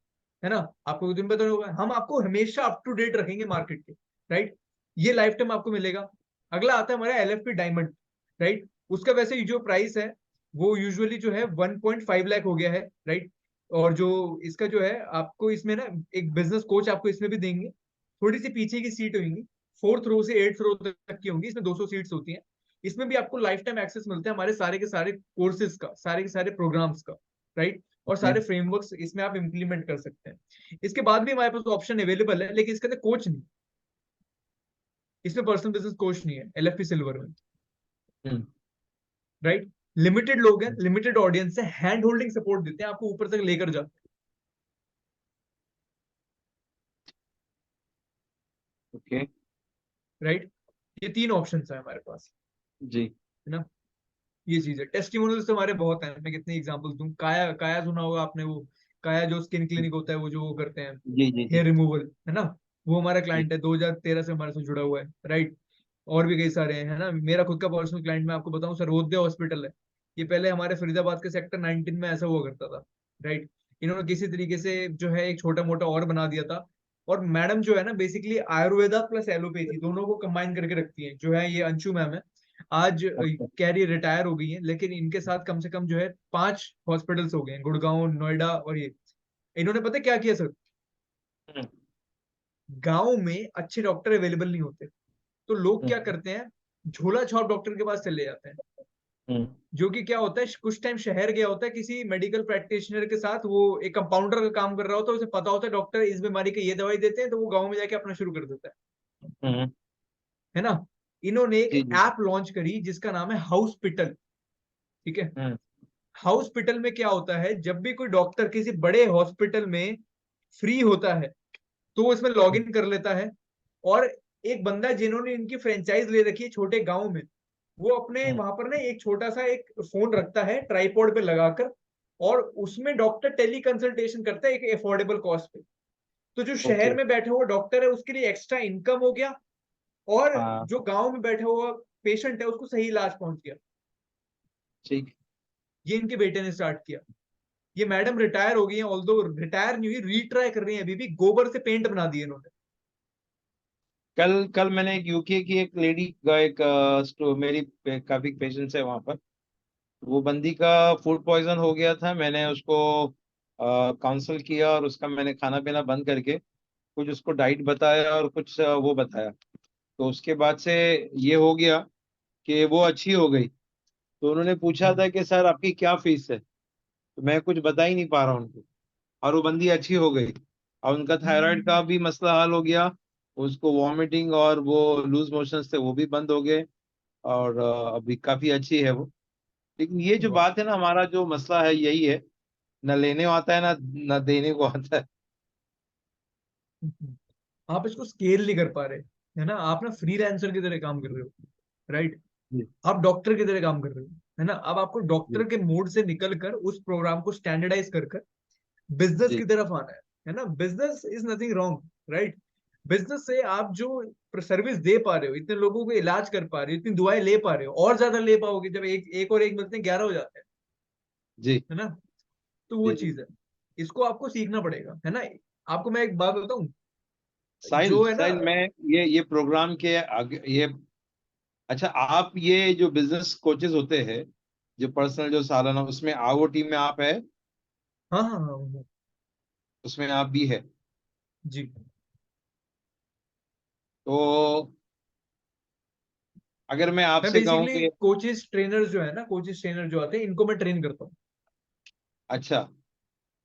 है ना, आपको दिन पता होगा। हम आपको हमेशा अप टू डेट रखेंगे मार्केट के। राइट। ये लाइफ टाइम आपको मिलेगा। अगला आता है हमारा LFP डायमंड। राइट। उसका वैसे जो प्राइस है वो यूजुअली जो है 1.5 लाख हो गया है। राइट। और जो इसका जो है आपको इसमें ना एक बिजनेस कोच आपको इसमें भी देंगे। थोड़ी सी पीछे की सीट होंगी, 4th रो से 8th रो तक की होंगी, इसमें 200 सीट्स होती हैं। इसमें भी आपको लाइफ टाइम एक्सेस मिलता है हमारे सारे के सारे कोर्सेज का, सारे के सारे प्रोग्राम्स का। राइट। और ओके। सारे फ्रेमवर्क्स इसमें आप इंप्लीमेंट कर सकते हैं। इसके बाद भी हमारे पास ऑप्शन अवेलेबल है, लेकिन इसके अंदर कोच नहीं, इसमें पर्सनल बिजनेस कोच नहीं है LFP सिल्वर में। हम्म। राइट। लिमिटेड लोग हैं, लिमिटेड ऑडियंस है, हैंड होल्डिंग सपोर्ट देते हैं, आपको ऊपर तक लेकर जाते ओके। हैं। राइट। ये 3 ऑप्शन है हमारे पास। जी है ना। ये चीज है। टेस्टिमोनियल्स तो हमारे बहुत हैं, मैं कितने एग्जांपल्स दूं। काया, काया सुना होगा आपने, वो काया जो स्किन क्लिनिक होता है, वो जो वो करते हैं जी जी जी हेयर रिमूवल। है ना, वो हमारा जी। क्लाइंट है, 2013 से हमारे से जुड़ा हुआ है। राइट। और भी कई सारे हैं। है ना, मेरा खुद का पर्सनल क्लाइंट मैं आपको बताऊं, सर्वोदय हॉस्पिटल है। ये पहले हमारे फरीदाबाद के सेक्टर 19 में ऐसा हुआ करता था। राइट। इन्होंने किसी तरीके से जो है एक छोटा मोटा और बना दिया था। और मैडम जो है ना बेसिकली आयुर्वेदा प्लस एलोपैथी दोनों को कंबाइन करके रखती है, जो है ये अंशु मैम है। आज अच्छा। कैरी रिटायर हो गई है, लेकिन इनके साथ कम से कम जो है 5 हॉस्पिटल्स हो गए हैं, गुड़गांव, नोएडा और ये। इन्होंने पता है क्या किया सर? हम्म। गांव में अच्छे डॉक्टर अवेलेबल नहीं होते, तो लोग क्या हम्म। करते हैं, झोला छाप डॉक्टर के पास चले जाते हैं। हम्म। जो कि क्या होता है, कुछ टाइम शहर गया होता है किसी मेडिकल प्रैक्टिशनर के साथ, वो एक कंपाउंडर का काम कर रहा होता है, उसे पता होता है डॉक्टर इस बीमारी की ये दवाई देते हैं, तो वो गाँव में जाके अपना शुरू कर देता हम्म। है ना। इन्होंने एक जी जी। ऐप लॉन्च करी जिसका नाम है हाउसपिटल। ठीक है। हम्म। हॉस्पिटल में क्या होता है, जब भी कोई डॉक्टर किसी बड़े हॉस्पिटल में फ्री होता है तो वो इसमें लॉग इन कर लेता है। और एक बंदा जिन्होंने इनकी फ्रेंचाइज ले रखी है छोटे गांव में, वो अपने हम्म। वहां पर ना एक छोटा सा एक फोन रखता है ट्राइपॉड पे लगाकर, और उसमें डॉक्टर टेली कंसल्टेशन करता है एक अफोर्डेबल कॉस्ट पे। तो जो शहर ओके। में बैठा हुआ डॉक्टर है उसके लिए एक्स्ट्रा इनकम हो गया, और हाँ। जो गांव में बैठा हुआ पेशेंट है उसको सही इलाज पहुंच गया। ठीक। ये इनके बेटे ने स्टार्ट किया। ये मैडम रिटायर हो गई है, ऑल्दो रिटायर नहीं हुई, रीट्राई कर रही है अभी भी, गोबर से पेंट बना दिए इन्होंने। कल कल मैंने एक यूके की एक लेडी का एक मेरी काफी पेशेंट्स है वहां पर। वो बंदी का फूड पॉइजन हो गया था। मैंने उसको काउंसल किया और उसका मैंने खाना पीना बंद करके कुछ उसको डाइट बताया और कुछ वो बताया। तो उसके बाद से ये हो गया कि वो अच्छी हो गई। तो उन्होंने पूछा हम्म, था कि सर आपकी क्या फीस है, तो मैं कुछ बता ही नहीं पा रहा उनको। और वो बंदी अच्छी हो गई और उनका थायराइड का भी मसला हल हो गया। उसको वॉमिटिंग और वो लूज मोशंस थे वो भी बंद हो गए। और अभी काफी अच्छी है वो। लेकिन ये जो वाह। बात है ना, हमारा जो मसला है यही है, न लेने को आता है ना न देने को आता है। आप इसको स्केल नहीं कर पा रहे, है ना। आप ना फ्रीलांसर की तरह काम कर रहे हो, राइट। जी। आप डॉक्टर की तरह काम कर रहे हो, है ना। अब आपको डॉक्टर जी। के मोड से निकल कर उस प्रोग्राम को स्टैंडर्डाइज कर कर बिजनेस की जी। तरफ आना है ना। Business is nothing wrong, right. Business से आप जो सर्विस दे पा रहे हो, इतने लोगों को इलाज कर पा रहे हो, इतनी दुआएं ले पा रहे हो, और ज्यादा ले पाओगे जब एक एक और एक मिलते हैं 11 हो जाते हैं, जी। है ना। तो वो जी। जी। चीज है, इसको आपको सीखना पड़ेगा, है ना। आपको मैं एक बात बताऊं, साहिल जो है ना। साहिल मैं ये प्रोग्राम के आगे ये, अच्छा आप ये जो बिजनेस कोचेज होते हैं, जो पर्सनल जो सालाना, उसमें आओ टीम में आप है? हाँ हाँ हाँ हाँ, उसमें आप भी है? जी। तो अगर मैं मैं आपसे कहूँ बेसिकली कि कोचेस ट्रेनर जो है ना, कोचेस ट्रेनर जो आते हैं इनको मैं ट्रेन करता हूँ। अच्छा।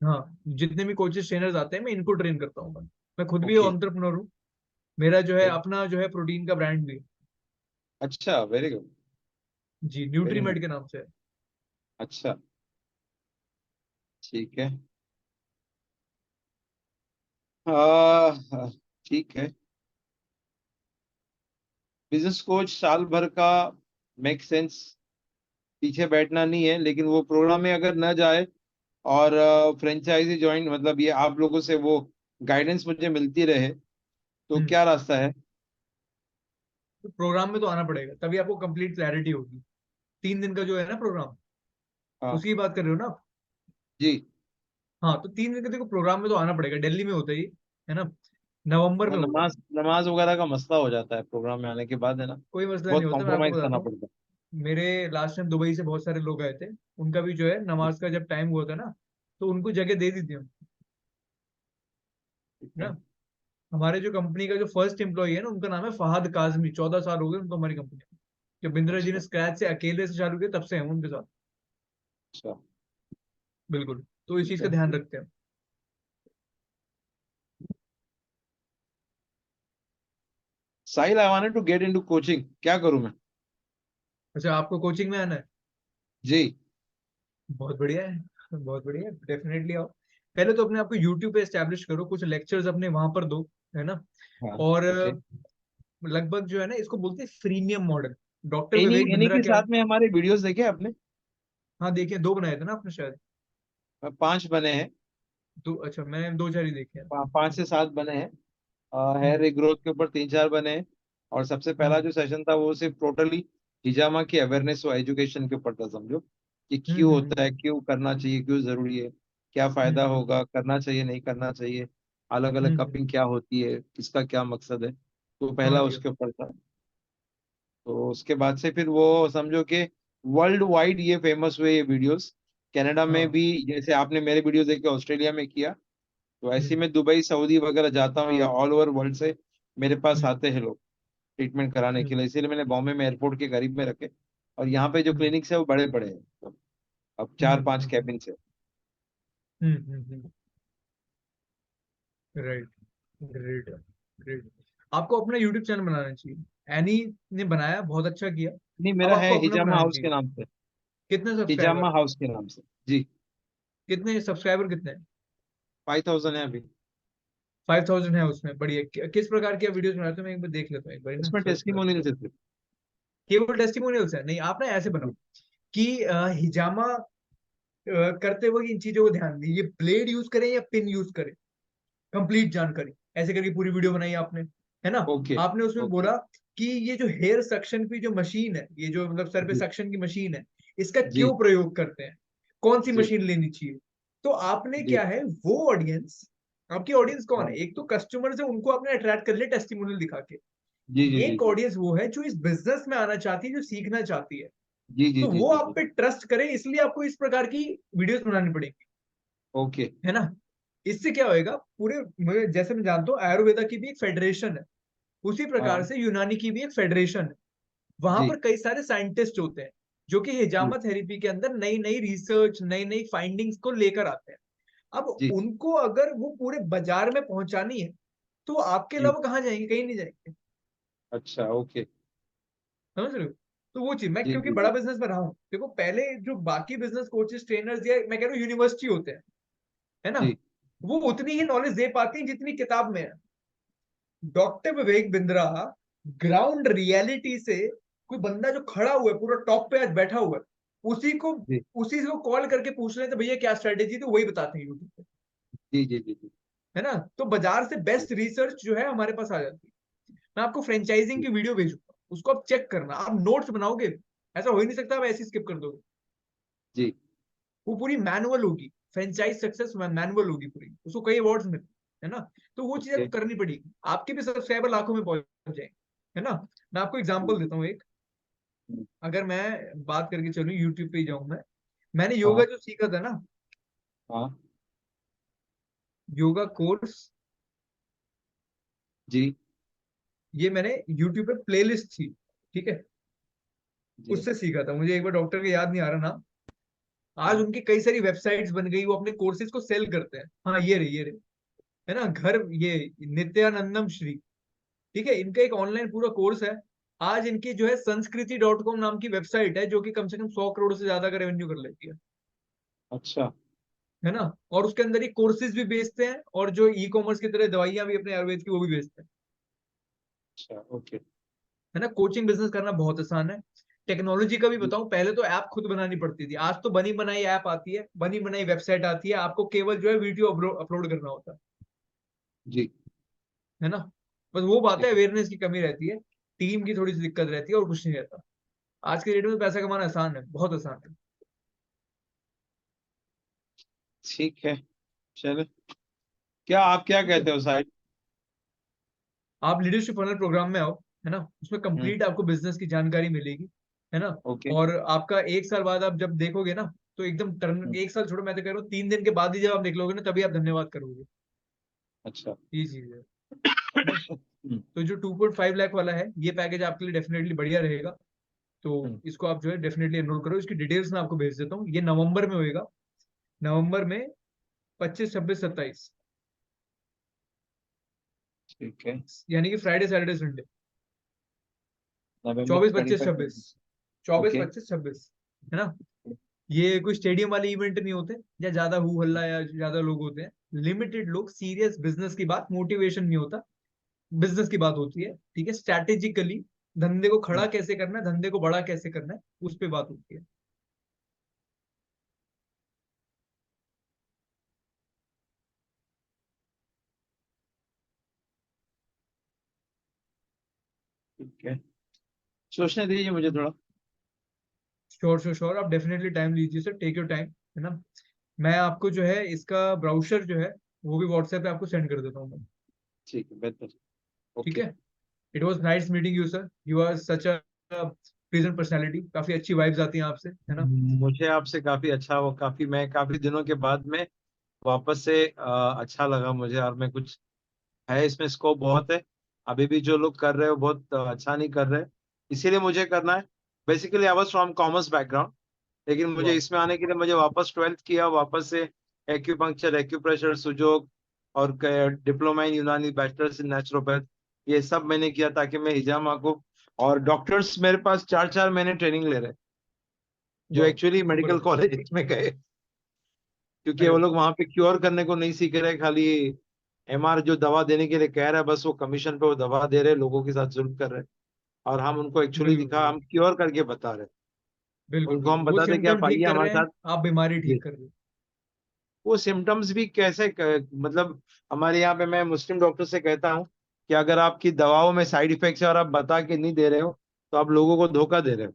हाँ, जितने भी कोचेस ट्रेनर्स आते हैं मैं इनको ट्रेन करता हूँ। मैं खुद भी ओके। एंटरप्रेन्योर हूँ। मेरा जो है ओके। अपना जो है प्रोटीन का ब्रांड भी है। अच्छा, वेरी गुड। जी, वेरी नाइस। न्यूट्रीमेड के नाम से है। अच्छा। ठीक है। ठीक है। बिजनेस कोच साल भर का मेक सेंस, पीछे बैठना नहीं है। लेकिन वो प्रोग्राम में अगर न जाए और फ्रेंचाइजी ज्वाइन, मतलब ये आप लोगों से वो गाइडेंस मुझे मिलती रहे, तो हम्म। क्या रास्ता है? तो प्रोग्राम में तो आना पड़ेगा, तभी आपको कंप्लीट क्लैरिटी होगी। 3 दिन का जो है ना प्रोग्राम, हाँ। उसकी बात कर रहे हो ना आप। जी। हाँ, तो 3 दिन का देखो प्रोग्राम में तो आना पड़ेगा, दिल्ली में होता है ये, है ना। नवंबर हाँ, में होगा। नमाज नमाज वगैरह का मसला हो जाता है प्रोग्राम में आने के बाद, है ना। कोई मसला नहीं बहुत होता, मैं आपको कॉम्प्रोमाइज बताता करना हूँ। पड़ता मेरे लास्ट टाइम दुबई से बहुत सारे लोग आए थे, उनका भी जो है है। नमाज का जब टाइम हुआ था ना, तो उनको जगह दे दी थी हम, ठीक है है। ना। हमारे जो कंपनी का जो फर्स्ट एम्प्लॉय है ना, उनका नाम है फहद काजमी, 14 साल हो गए उनको हमारी कंपनी में। जब बिंद्रा जी ने अच्छा। स्क्रैच से अकेले से चालू किया, तब से हैं उनके साथ। अच्छा। बिल्कुल, तो इस ठीक चीज का है। ध्यान रखते हैं। Sahil, I wanted to get into coaching, क्या करूं मैं? अच्छा, आपको कोचिंग में आना है? जी। बहुत बढ़िया है, बहुत बढ़िया है, डेफिनेटली आओ। पहले तो अपने आप को यूट्यूब पे एस्टेब्लिश करो, कुछ लेक्चर्स अपने वहां पर दो, है ना। हाँ। और ओके। लगभग जो है ना, इसको बोलते हैं फ्रीमियम मॉडल। डॉक्टर इन्हीं विवेक इन्हीं बिंद्रा के क्या। साथ में हमारे वीडियोस देखे आपने? हाँ, देखिए, 2 बनाए थे ना आपने शायद। 5 बने हैं। तो अच्छा, मैंने 2 4 ही देखे हैं। 5 से 7 बने हैं। हेयर हम्म ग्रोथ के ऊपर 3 4 बने हैं। और सबसे पहला हम्म जो सेशन था वो सिर्फ टोटली हिजामा की अवेयरनेस और एजुकेशन के ऊपर था, समझो कि हम्म क्यों हम्म होता है, क्यों करना चाहिए, क्यों जरूरी है, क्या फायदा हम्म होगा, करना चाहिए नहीं करना चाहिए, अलग अलग कपिंग हम्म। क्या होती है, इसका क्या मकसद है। तो समझ पहला गया। उसके ऊपर था। तो उसके बाद से फिर वो समझो कि वर्ल्ड वाइड ये फेमस हुए ये वीडियोस। कनाडा में हाँ। भी, जैसे आपने मेरे वीडियो देखे ऑस्ट्रेलिया में किया, तो ऐसे ही हम्म मैं दुबई सऊदी वगैरह जाता हूँ, या ऑल ओवर वर्ल्ड से मेरे पास हम्म आते हैं लोग ट्रीटमेंट कराने के हम्म लिए। इसीलिए मैंने बॉम्बे में एयरपोर्ट के करीब में रखे। और यहाँ पे जो हम्म क्लिनिक्स है वो बड़े बड़े हैं, अब हम्म 4 5 हम्म कैबिन से। हम्म। राइट। Great, great. आपको अपना यूट्यूब चैनल बनाना चाहिए। एनी ने बनाया, बहुत अच्छा किया। नहीं, अब मेरा है आपको अपना हिजामा बनाना हाउस चाहिए। के नाम से। कितने हिजामा सब्सक्राइबर? हाउस के नाम से। जी। कितने सब्सक्राइबर कितने हैं? 5000 है अभी। 5000 है उसमें, बढ़िया। किस प्रकार की वीडियोस बनाते हो, मैं एक बार देख लेता हूँ, एक बार ना उसमें सर्च करके। टेस्टिमोनियल से सिर्फ। केवल टेस्टिमोनियल्स है? नहीं, आप ना ऐसे बनाओ जी। कि हिजामा करते वक्त इन चीजों को ध्यान दें, ये ब्लेड यूज करें या पिन यूज करें, कंप्लीट जानकारी ऐसे करके पूरी वीडियो बनाई आपने, है ना। ओके। आपने उसमें ओके। बोला कि ये जो हेयर सक्शन की जो मशीन है, ये जो मतलब सर पे जी। सक्शन की मशीन है, इसका जी। क्यों प्रयोग करते हैं, कौन सी जी। मशीन लेनी चाहिए। तो आपने जी। क्या है, वो ऑडियंस, आपकी ऑडियंस कौन है, हाँ। एक तो कस्टमर है, उनको आपने अट्रैक्ट कर लिया टेस्टिमोनियल दिखा के। जी जी जी एक जी। ऑडियंस वो है जो इस बिजनेस में आना चाहती है, जो सीखना चाहती है। जी जी तो जी वो जी आप जी। पे ट्रस्ट करे, इसलिए आपको इस प्रकार की वीडियोस बनानी पड़ेगी, ओके। है ना। इससे क्या होएगा, पूरे जैसे मैं जानता हूँ आयुर्वेदा की भी एक फेडरेशन है, उसी प्रकार हाँ। से यूनानी की भी एक फेडरेशन है। वहां जी पर कई सारे साइंटिस्ट होते हैं जो कि जी हिजामा थेरेपी के अंदर नई नई रिसर्च, नई नई फाइंडिंग्स को लेकर आते हैं। अब जी उनको अगर वो पूरे बाजार में पहुंचानी है, तो आपके जी। अलावा कहाँ जाएंगे, कहीं नहीं जाएंगे। अच्छा। ओके। समझ रहे हो। तो वो चीज, मैं जी क्योंकि जी बड़ा जी बिजनेस में रहा हूँ, देखो पहले जो बाकी बिजनेस कोचेस ट्रेनर्स या मैं कह रहा हूँ यूनिवर्सिटी होते हैं, है ना, जी वो उतनी ही नॉलेज दे पाती है जितनी किताब में है। Doctor Vivek Bindra ground reality से, कोई बंदा जो खड़ा हुआ है पूरा टॉप पे आज बैठा हुआ है, उसी को जी उसी को कॉल करके पूछ रहे थे भैया क्या स्ट्रेटेजी, तो वही बताते हैं यूट्यूब पे, जी जी जी जी है ना। तो बाजार से जी बेस्ट रिसर्च जो है हमारे पास आ जाती है। मैं आपको फ्रेंचाइजिंग जी की वीडियो भेजूंगा, उसको आप चेक करना, आप नोट्स बनाओगे, ऐसा हो ही नहीं सकता आप ऐसे स्किप कर दोगे। जी। वो पूरी मैनुअल होगी, फ्रेंचाइज सक्सेस मैनुअल होगी पूरी, उसको कई अवार्ड्स मिलते हैं, है ना। तो वो चीज ओके। आपको करनी पड़ेगी, आपके भी सब्सक्राइबर लाखों में पहुंच जाएंगे, है ना। मैं आपको जी। एग्जांपल देता हूँ एक, हम्म। अगर मैं बात करके चलूँ यूट्यूब पे ही जाऊं मैं, मैंने योगा हाँ। जो सीखा था ना, हाँ। योगा कोर्स, जी ये मैंने यूट्यूब पे प्लेलिस्ट थी, ठीक है, जी। उससे सीखा था। मुझे एक बार डॉक्टर का याद नहीं आ रहा नाम, आज हाँ। उनकी कई सारी वेबसाइट्स बन गई, वो अपने कोर्सेज को सेल करते हैं। हाँ ये रहे, है ना, घर ये नित्यानंदम श्री, ठीक है, इनका एक ऑनलाइन पूरा कोर्स है। आज इनकी जो है संस्कृति.com नाम की वेबसाइट है, जो कि कम से कम 100 करोड़ से ज्यादा का रेवेन्यू कर लेती अच्छा। है ना। और उसके अंदर ये कोर्सेज भी बेचते हैं, और जो ई कॉमर्स की तरह दवाइयां भी अपने आयुर्वेद की वो भी बेचते हैं, अच्छा। ओके। है ना। कोचिंग बिजनेस करना बहुत आसान है। टेक्नोलॉजी का भी जी बताऊं, पहले तो ऐप खुद बनानी पड़ती थी, आज तो बनी बनाई ऐप आती है, बनी बनाई वेबसाइट आती है, आपको केवल जो है वीडियो अपलोड करना होता जी। है ना। बस वो बात है, ठीक है। अवेयरनेस की कमी रहती है, टीम की थोड़ी सी दिक्कत रहती है, और कुछ नहीं रहता। आज के डेट में पैसा कमाना आसान है, बहुत आसान है। ठीक है। चलो, क्या आप क्या ठीक है, कहते हो साहिब? आप लीडरशिप फनल प्रोग्राम में आओ, है ना, उसमें हम्म। कंप्लीट आपको बिजनेस की जानकारी मिलेगी, है ना। ओके। और आपका एक साल बाद आप जब देखोगे ना, तो एकदम टर्न, हम्म। एक साल छोड़ो, मैं तो कह रहा हूँ 3 दिन के बाद ही जब आप निकलोगे ना, तभी आप धन्यवाद करोगे। अच्छा। ये चीज है ना। हम्म। तो जो 2.5 लाख वाला है, ये पैकेज आपके लिए डेफिनेटली बढ़िया रहेगा। तो हम्म। इसको आप जो है डेफिनेटली एनरोल करो, इसकी डिटेल्स मैं आपको भेज देता हूँ, ये नवंबर में होएगा, नवंबर में 25, 26, 27, ठीक है। यानी कि फ्राइडे सैटरडे संडे, नवंबर 24, 25, 26, 25। 24, ओके। 25, 26, है ना। ये कोई स्टेडियम वाले इवेंट नहीं होते, या ज्यादा हु हल्ला या ज्यादा लोग होते हैं, लिमिटेड लोग, सीरियस बिजनेस की बात, मोटिवेशन नहीं होता, बिजनेस की बात होती है, ठीक है, स्ट्रैटेजिकली धंधे को खड़ा कैसे करना है, धंधे को बड़ा कैसे करना है, उस पे बात होती है। ठीक है, सोचने दीजिए मुझे थोड़ा। श्योर श्योर श्योर, आप डेफिनेटली टाइम लीजिए सर, टेक योर टाइम, है ना। मैं आपको जो है इसका ब्राउचर जो है, वो भी व्हाट्सएप पे आपको सेंड कर देता हूँ मैं। ठीक है, बेहतर। ठीक ओके। है, it was nice meeting you sir, you are such a present personality, काफी अच्छी वाइब्स आती हैं आपसे, है ना। मुझे आपसे काफी अच्छा, वो काफी, मैं काफी दिनों के बाद में वापस से अच्छा लगा मुझे, और मैं कुछ है इसमें स्कोप बहुत है। अभी भी जो लोग कर रहे हो बहुत अच्छा नहीं कर रहे, इसीलिए मुझे करना है। Basically I was from commerce background, लेकिन मुझे वाह, इसमें आने के लिए मुझे वापस 12th किया, वापस से एक्यूपंक्चर, एक्यूप्रेशर, सुजोग, और डिप्लोमा इन यूनानी, बैचलर्स इन नेचुरोपैथ, ये सब मैंने किया ताकि मैं हिजामा को, और डॉक्टर्स मेरे पास 4 4 महीने ट्रेनिंग ले रहे हैं, जो वाह, एक्चुअली सुपर मेडिकल है। कॉलेज में गए, क्योंकि अरे वो वाह, लोग वहां पे क्योर करने को नहीं सीख रहे, खाली एमआर जो दवा देने के लिए कह रहा है, बस वो कमीशन पे वो दवा दे रहे, लोगों के साथ जुल्म कर रहे हैं, और हम उनको एक्चुअली बिल्कुल दिखा, बिल्कुल। हम क्योर करके बता रहे हैं। बिल्कुल उनको हम बिल्कुल, वो बताते कि सिम्टम आप ठीक आइए कर हमारे रहे हैं, साथ। आप बीमारी जी। ठीक कर रहे हो। वो सिम्टम्स भी कैसे मतलब हमारे यहाँ पे मैं मुस्लिम डॉक्टर से कहता हूँ कि अगर आपकी दवाओं में साइड इफेक्ट्स है और आप बता के नहीं दे रहे हो तो आप लोगों को धोखा दे रहे हो।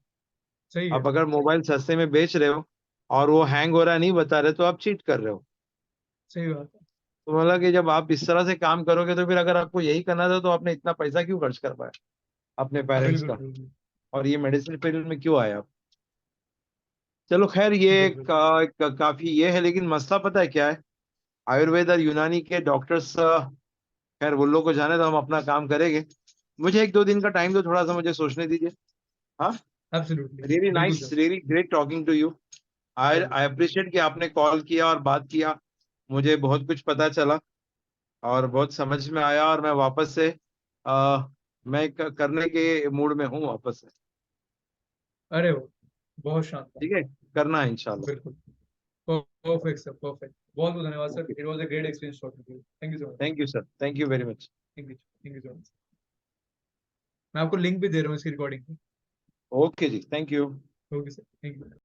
सही है। आप अगर मोबाइल सस्ते में बेच रहे हो और वो हैंग हो रहा नहीं बता रहे तो आप चीट कर रहे हो। सही बात है। तो मतलब कि जब आप इस तरह से काम करोगे तो फिर अगर आपको यही करना था तो आपने इतना पैसा क्यों खर्च कर पाया अपने पेरेंट्स बिल्कुल का, बिल्कुल और ये मेडिसिन फील्ड में क्यों आया आप। चलो खैर ये बिल्कुल। काफी ये है, लेकिन मसला पता है क्या है। आयुर्वेद और यूनानी के डॉक्टर्स, खैर वो लोग को जाने तो हम अपना काम करेंगे। मुझे एक दो दिन का टाइम दो, थोड़ा सा मुझे सोचने दीजिए। हाँ। एब्सोल्युटली। रियली बिल्कुल nice, sir. Really great talking to you. I बिल्कुल। आई अप्रिशिएट कि आपने कॉल किया और बात किया। मुझे बहुत कुछ पता चला और बहुत समझ में आया, और मैं वापस से मैं करने के मूड में हूँ वापस से। अरे वो बहुत शानदार। ठीक है, करना है इंशाल्लाह। बिल्कुल। Perfect sir, perfect. बहुत बहुत धन्यवाद sir, okay. It was a great experience talking to you. Thank you so much. Thank you sir, thank you very much. Thank you so much. मैं आपको लिंक भी दे रहा हूँ इसकी रिकॉर्डिंग की। ओके जी, thank you. Okay sir, thank you.